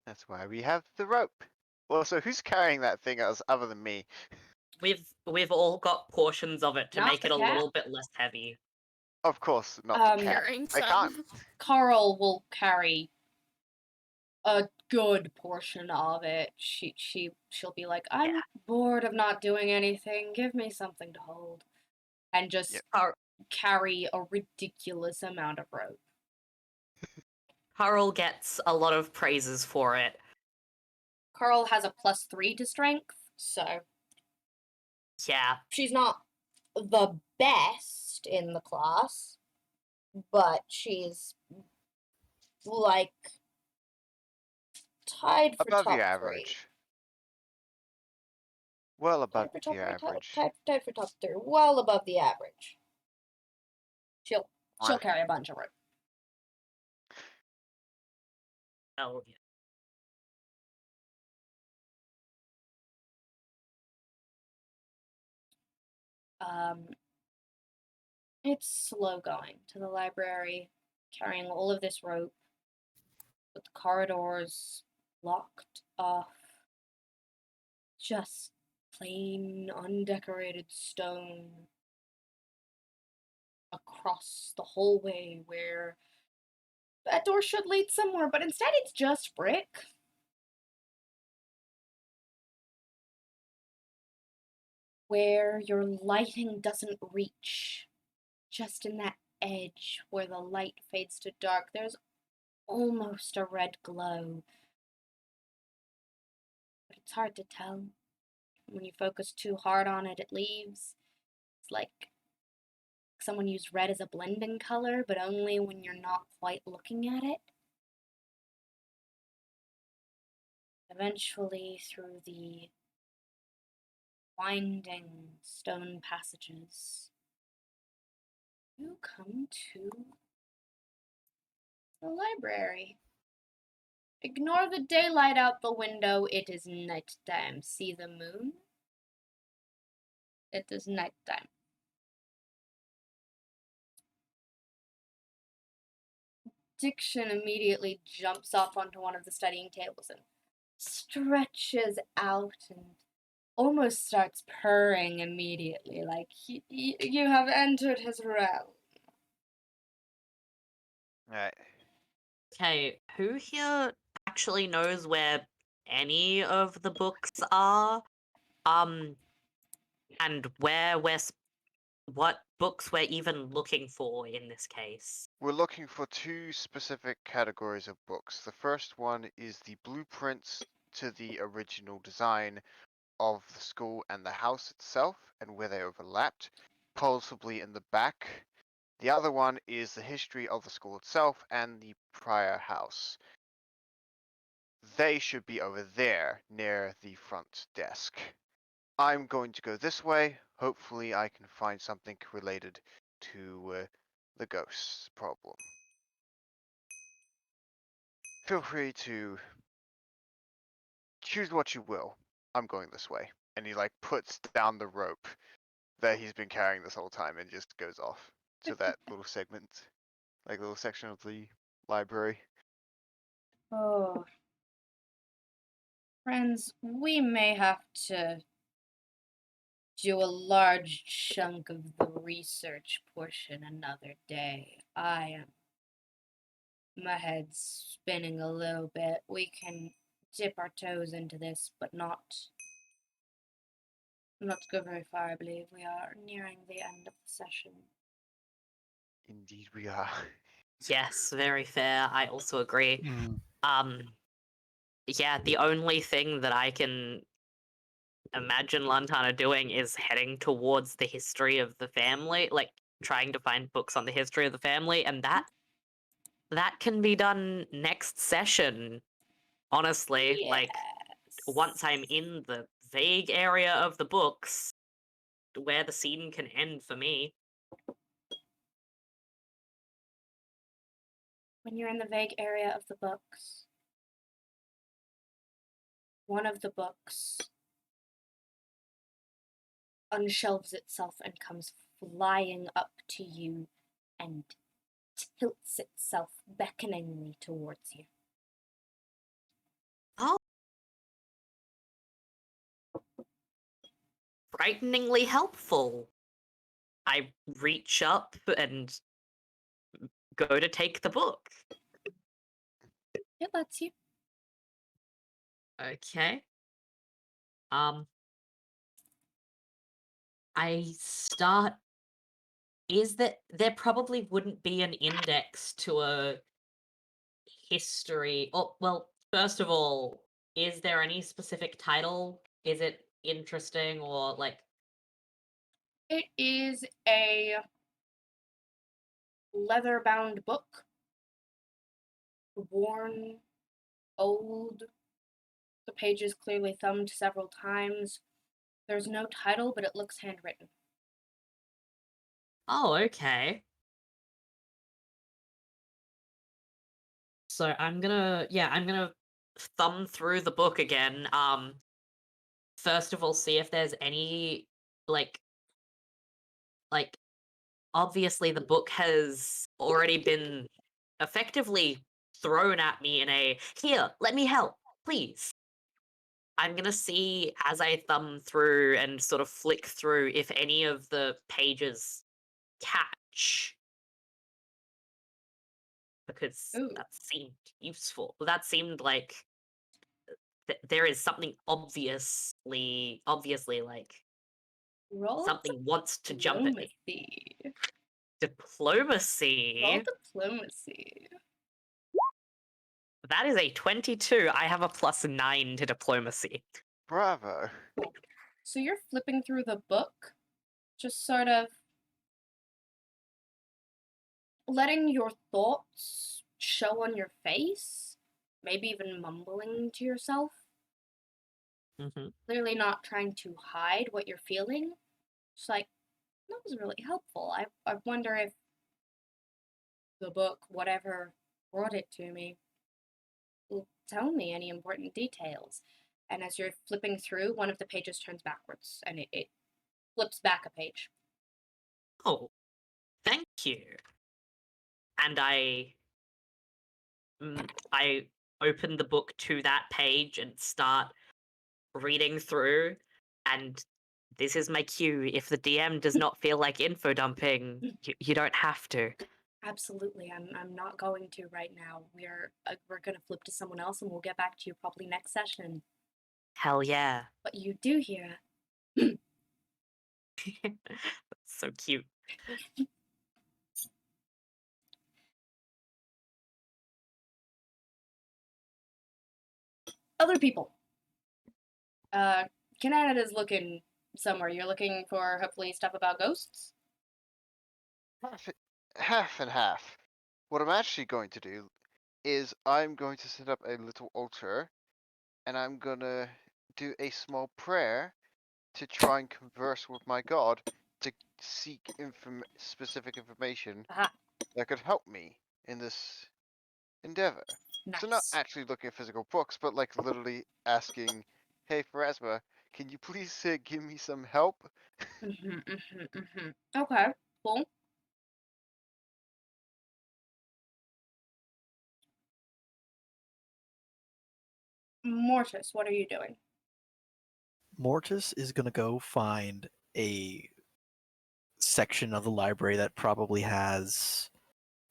That's why we have the rope. Also, who's carrying that thing other than me? We've all got portions of it to Not make the it a cat. little bit less heavy. Of course, not the cat. Carrying I can't. some. Carl will carry a good portion of it. She'll be like, "I'm Yeah. bored of not doing anything. Give me something to hold," and just Yep. carry a ridiculous amount of rope. Carl gets a lot of praises for it. Carl has a +3 to strength, so Yeah. she's not the best in the class, but she's like tied for Above top the 3. average. Well above Tied for top the 3, average. tied for top 3, well above the average. She'll Right. carry a bunch of rope. Oh, yeah. It's slow going to the library, carrying all of this rope, with the corridors locked off. Just plain, undecorated stone across the hallway where that door should lead somewhere, but instead it's just brick. Where your lighting doesn't reach, just in that edge where the light fades to dark, there's almost a red glow. But it's hard to tell. When you focus too hard on it, it leaves. It's like someone used red as a blending color, but only when you're not quite looking at it. Eventually, through the winding stone passages, you come to the library. Ignore the daylight out the window. It is nighttime. See the moon? It is nighttime. Diction immediately jumps up onto one of the studying tables and stretches out and almost starts purring immediately, like, you have entered his realm. Right. Okay, who here actually knows where any of the books are? And what books we're even looking for in this case. We're looking for 2 specific categories of books. The first one is the blueprints to the original design of the school and the house itself and where they overlapped, possibly in the back. The other one is the history of the school itself and the prior house. They should be over there near the front desk. I'm going to go this way. Hopefully I can find something related to the ghosts problem. Feel free to choose what you will. I'm going this way. And he like puts down the rope that he's been carrying this whole time and just goes off to that little segment, like little section of the library. Oh. Friends, we may have to do a large chunk of the research portion another day. My head's spinning a little bit. We can dip our toes into this, but not go very far. I believe we are nearing the end of the session. Indeed, we are. Yes, very fair. I also agree. Mm. Yeah, the only thing that I can imagine Lantana doing is heading towards the history of the family, like trying to find books on the history of the family, and that can be done next session. Honestly, like once I'm in the vague area of the books, where the scene can end for me. When you're in the vague area of the books, one of the books unshelves itself and comes flying up to you and tilts itself beckoningly towards you. Oh, frighteningly helpful. I reach up and go to take the book. It lets you. Okay. I start. Is that there probably wouldn't be an index to a history? Oh, well, first of all, is there any specific title? Is it interesting or like? It is a leather-bound book, worn, old. The pages clearly thumbed several times. There's no title, but it looks handwritten. Oh, okay. So I'm gonna thumb through the book again. First of all, see if there's any like like obviously the book has already been effectively thrown at me in a here, let me help, please. I'm gonna see as I thumb through and sort of flick through if any of the pages catch because Ooh. that seemed useful. That seemed like there is something obviously like Roll something wants to jump at me. diplomacy. Roll Diplomacy. diplomacy. That is a 22. I have a +9 to diplomacy. Bravo. So you're flipping through the book, just sort of letting your thoughts show on your face, maybe even mumbling to yourself. Hmm. Clearly not trying to hide what you're feeling. Just like, that was really helpful. I wonder if the book, whatever brought it to me, will tell me any important details. And as you're flipping through, one of the pages turns backwards and it flips back a page. Oh, thank you. And I open the book to that page and start reading through. And this is my cue. If the DM does not feel like info dumping, you don't have to. Absolutely, I'm not going to right now. We're gonna flip to someone else, and we'll get back to you probably next session. Hell yeah. But you do hear That's so cute. other people. Canada is looking somewhere. You're looking for hopefully stuff about ghosts. Half and half. What I'm actually going to do is I'm going to set up a little altar and I'm gonna do a small prayer to try and converse with my god to seek specific information Aha, that could help me in this endeavor. So not nice. actually looking at physical books, but like literally asking, "Hey, Pharasma, can you please give me some help?" Okay, cool. Mortis, what are you doing? Mortis is gonna go find a section of the library that probably has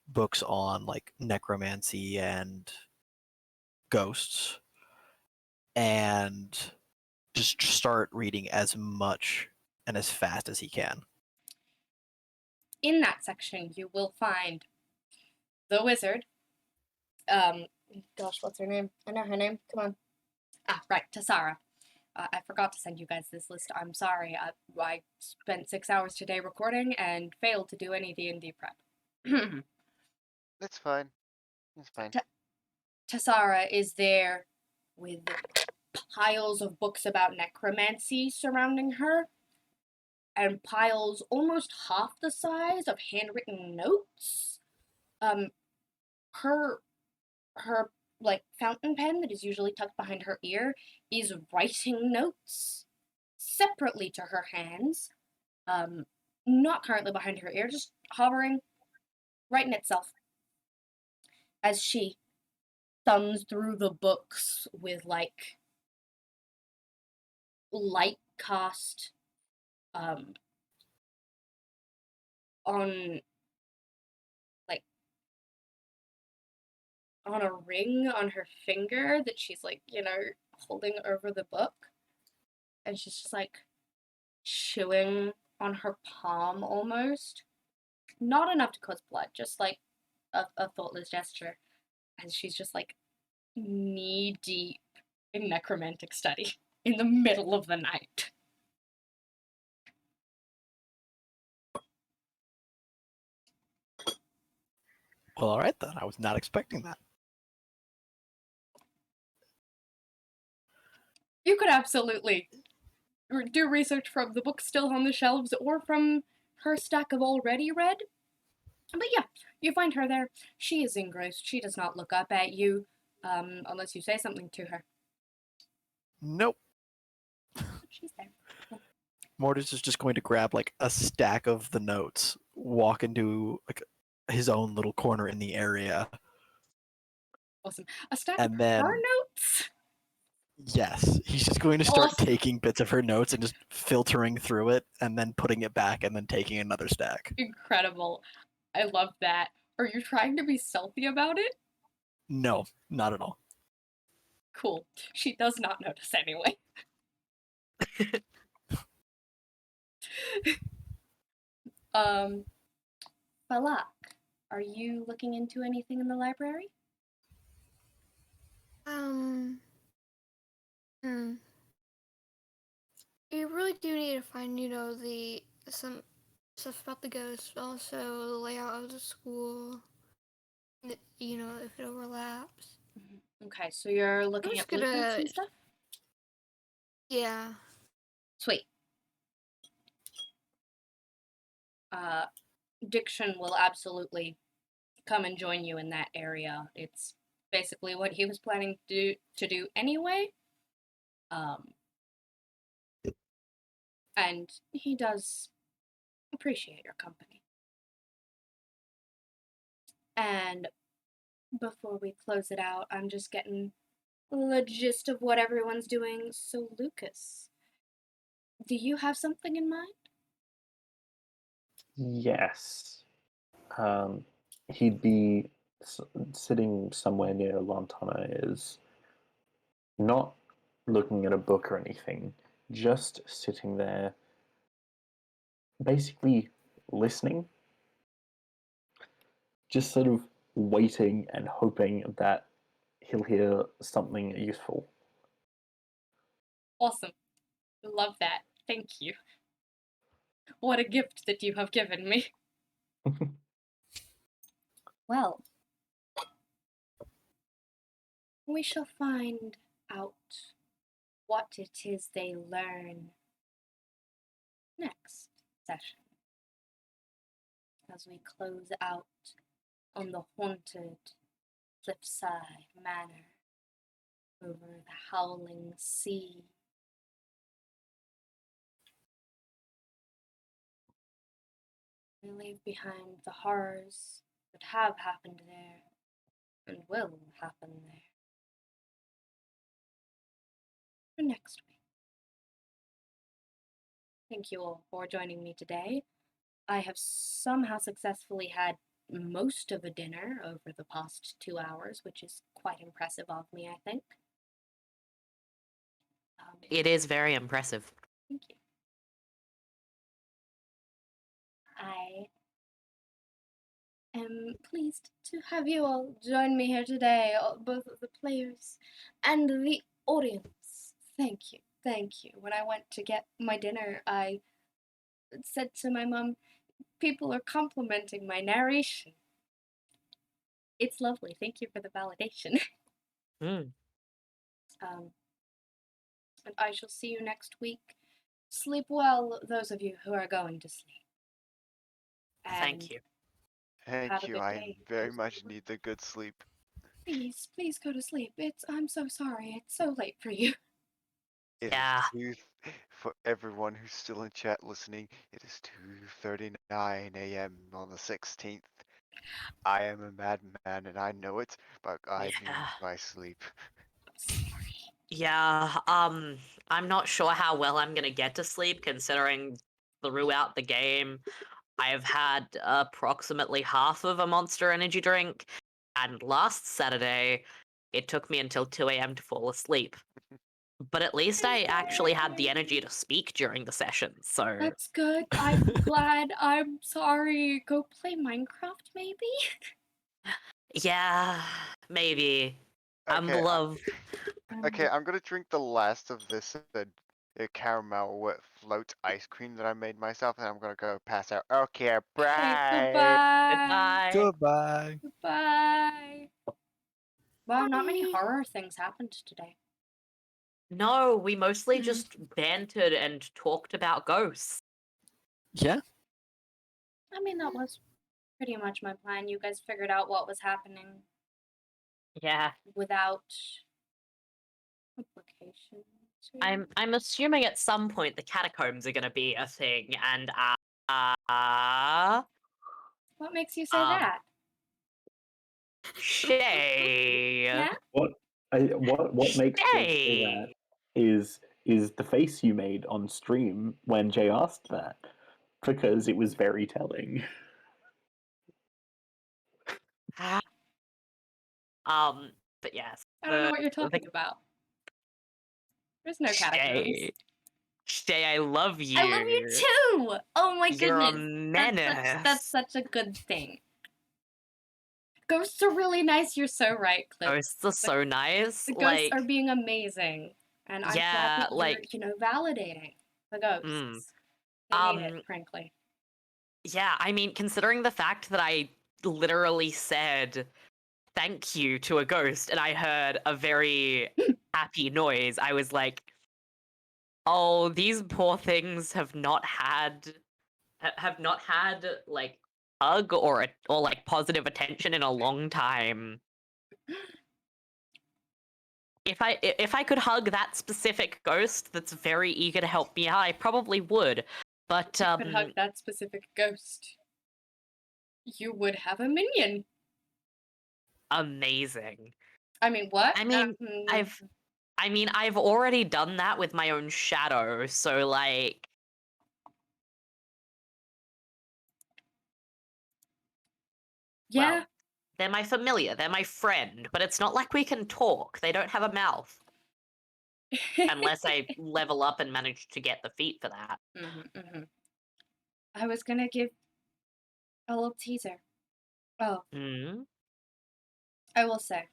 books on like necromancy and ghosts, and just start reading as much and as fast as he can. In that section, you will find the wizard. Gosh, what's her name? I know her name. Come on. Ah, right, Tassara. I forgot to send you guys this list. I'm sorry. I spent 6 hours today recording and failed to do any D&D prep. It's fine. It's fine. Tassara is there with piles of books about necromancy surrounding her, and piles almost half the size of handwritten notes. Her like fountain pen that is usually tucked behind her ear is writing notes separately to her hands, not currently behind her ear, just hovering, writing itself as she thumbs through the books with like light cast on like on a ring on her finger that she's like, holding over the book, and she's just like chewing on her palm almost. Not enough to cause blood, just like a thoughtless gesture, as she's just like knee deep in necromantic study in the middle of the night. Well, all right then. I was not expecting that. You could absolutely do research from the books still on the shelves or from her stack of already read. But yeah, you find her there. She is engrossed. She does not look up at you, unless you say something to her. Nope. She's there. Mortis is just going to grab like a stack of the notes, walk into like his own little corner in the area, Awesome. A stack and of then her notes? yes, he's just going to start Awesome. taking bits of her notes and just filtering through it, and then putting it back, and then taking another stack. Incredible. I love that. Are you trying to be stealthy about it? No, not at all. Cool. She does not notice anyway. Balak, are you looking into anything in the library? You really do need to find, some stuff about the ghosts, but also the layout of the school, if it overlaps. Okay, so you're looking just at blueprints gonna- and stuff? Yeah. Sweet. Diction will absolutely come and join you in that area. It's basically what he was planning to do anyway. And he does appreciate your company. And before we close it out, I'm just getting the gist of what everyone's doing. So, Lucas, do you have something in mind? Yes. He'd be sitting somewhere near Lantana, is not looking at a book or anything, just sitting there, basically listening, just sort of waiting and hoping that he'll hear something useful. Awesome. Love that. Thank you. What a gift that you have given me. Well, we shall find out what it is they learn next session as we close out on the haunted cliffside manor over the howling sea. We leave behind the horrors that have happened there and will happen there for next week. Thank you all for joining me today. I have somehow successfully had most of a dinner over the past 2 hours, which is quite impressive of me, I think. It is very impressive. Thank you. I am pleased to have you all join me here today, both of the players and the audience. Thank you, thank you. When I went to get my dinner, I said to my mum, people are complimenting my narration. It's lovely. Thank you for the validation. Mm, And I shall see you next week. Sleep well, those of you who are going to sleep. thank And you. have Thank a you. good I day. very much need the good sleep. Please, please go to sleep. I'm so sorry. It's so late for you. It is Yeah. for everyone who's still in chat listening. It is 2:39 a.m. on the 16th. I am a madman and I know it, but I need Yeah. my sleep. Sorry. Yeah, I'm not sure how well I'm gonna get to sleep considering throughout the game I've had approximately half of a Monster Energy drink, and last Saturday it took me until 2 a.m. to fall asleep. But at least I actually had the energy to speak during the session, so That's good. I'm glad. I'm sorry. Go play Minecraft, maybe? yeah, maybe. I'm Okay, love. okay, I'm gonna drink the last of this caramel with float ice cream that I made myself, and I'm gonna go pass out. Okay, Okay, bye. goodbye. Goodbye. Goodbye. Goodbye. Wow, not many Bye. horror things happened today. No, we mostly Mm. just bantered and talked about ghosts. Yeah. I mean, that was pretty much my plan. You guys figured out what was happening Yeah. without complications. I'm assuming at some point the catacombs are gonna be a thing, and What makes you say um that? Shay. Yeah? What makes me say that Shay. is the face you made on stream when Jay asked that, because it was very telling. But yes, I don't know the what you're the talking about. There's no catacombs. Shay, I love you. I love you too! Oh my You're a goodness. That's menace. such a good thing. Ghosts are really nice. You're so right, Cliff. Ghosts are so nice. The ghosts Like, are being amazing. And I'm glad yeah, that you're, validating the mm, ghosts. They need it, um, frankly. yeah, I mean, considering the fact that I literally said thank you to a ghost and I heard a very happy noise, I was like, oh, these poor things have not had like hug or like positive attention in a long time. If I could hug that specific ghost that's very eager to help me out, I probably would. But You could hug that specific ghost. You would have a minion. amazing. I mean, what? I mean, I've already done that with my own shadow, so like yeah. well, they're my familiar, they're my friend, but it's not like we can talk. They don't have a mouth. Unless I level up and manage to get the feat for that. I was gonna give a little teaser. Oh, Mm. I will say.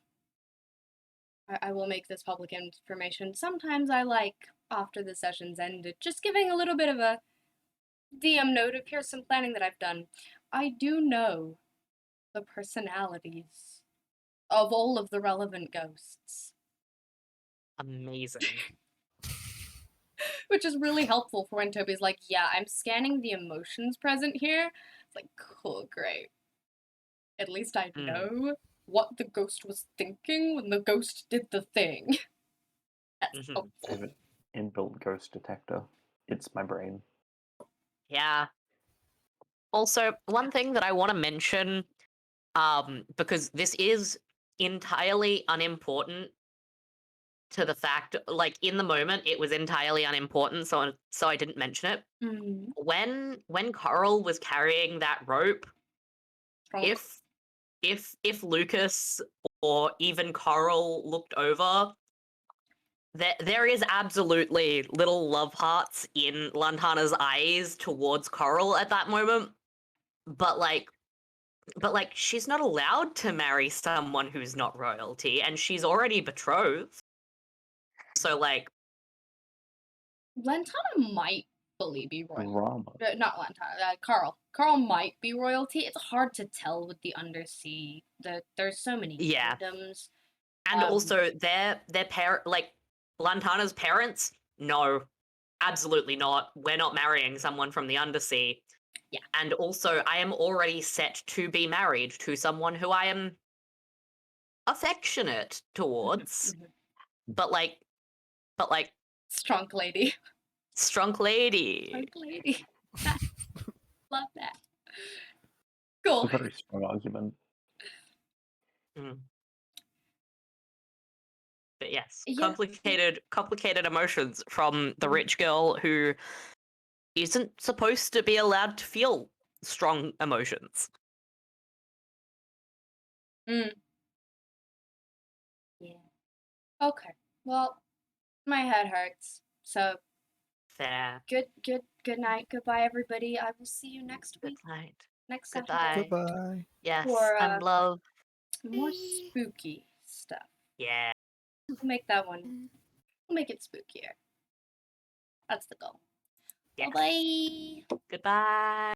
I will make this public information. Sometimes I like, after the session's ended, just giving a little bit of a DM note of here's some planning that I've done. I do know the personalities of all of the relevant ghosts, Amazing. which is really helpful for when Toby's like, yeah, I'm scanning the emotions present here. It's like, cool, great. At least I know what the ghost was thinking when the ghost did the thing. That's Mhm. helpful. I have an inbuilt ghost detector. It's my brain. Yeah. Also, one thing that I want to mention, because this is entirely unimportant to the fact, like in the moment, it was entirely unimportant, so I didn't mention it. Mm. When Coral was carrying that rope, Trunk. if Lucas or even Coral looked over, there is absolutely little love hearts in Lantana's eyes towards Coral at that moment. But like she's not allowed to marry someone who's not royalty, and she's already betrothed. So like Lantana might be royalty. Drama. Not Lantana. Carl. Carl might be royalty. It's hard to tell with the Undersea. There's so many Yeah. kingdoms. And also their like Lantana's parents, no, absolutely not. We're not marrying someone from the Undersea. Yeah. And also I am already set to be married to someone who I am affectionate towards. But like Strong lady. strong lady. Strong lady. Love that. A Cool. very strong argument. But yes, Yeah. complicated emotions from the rich girl who isn't supposed to be allowed to feel strong emotions. Yeah. Okay. Well, my head hurts. So Fair. good night. Goodbye, everybody. I will see you next Good week. night. Next Goodbye. Saturday. Goodbye. Yes, For and love. more Bye. spooky stuff. Yeah. We'll make that one. We'll make it spookier. That's the goal. Yes. Bye. Goodbye.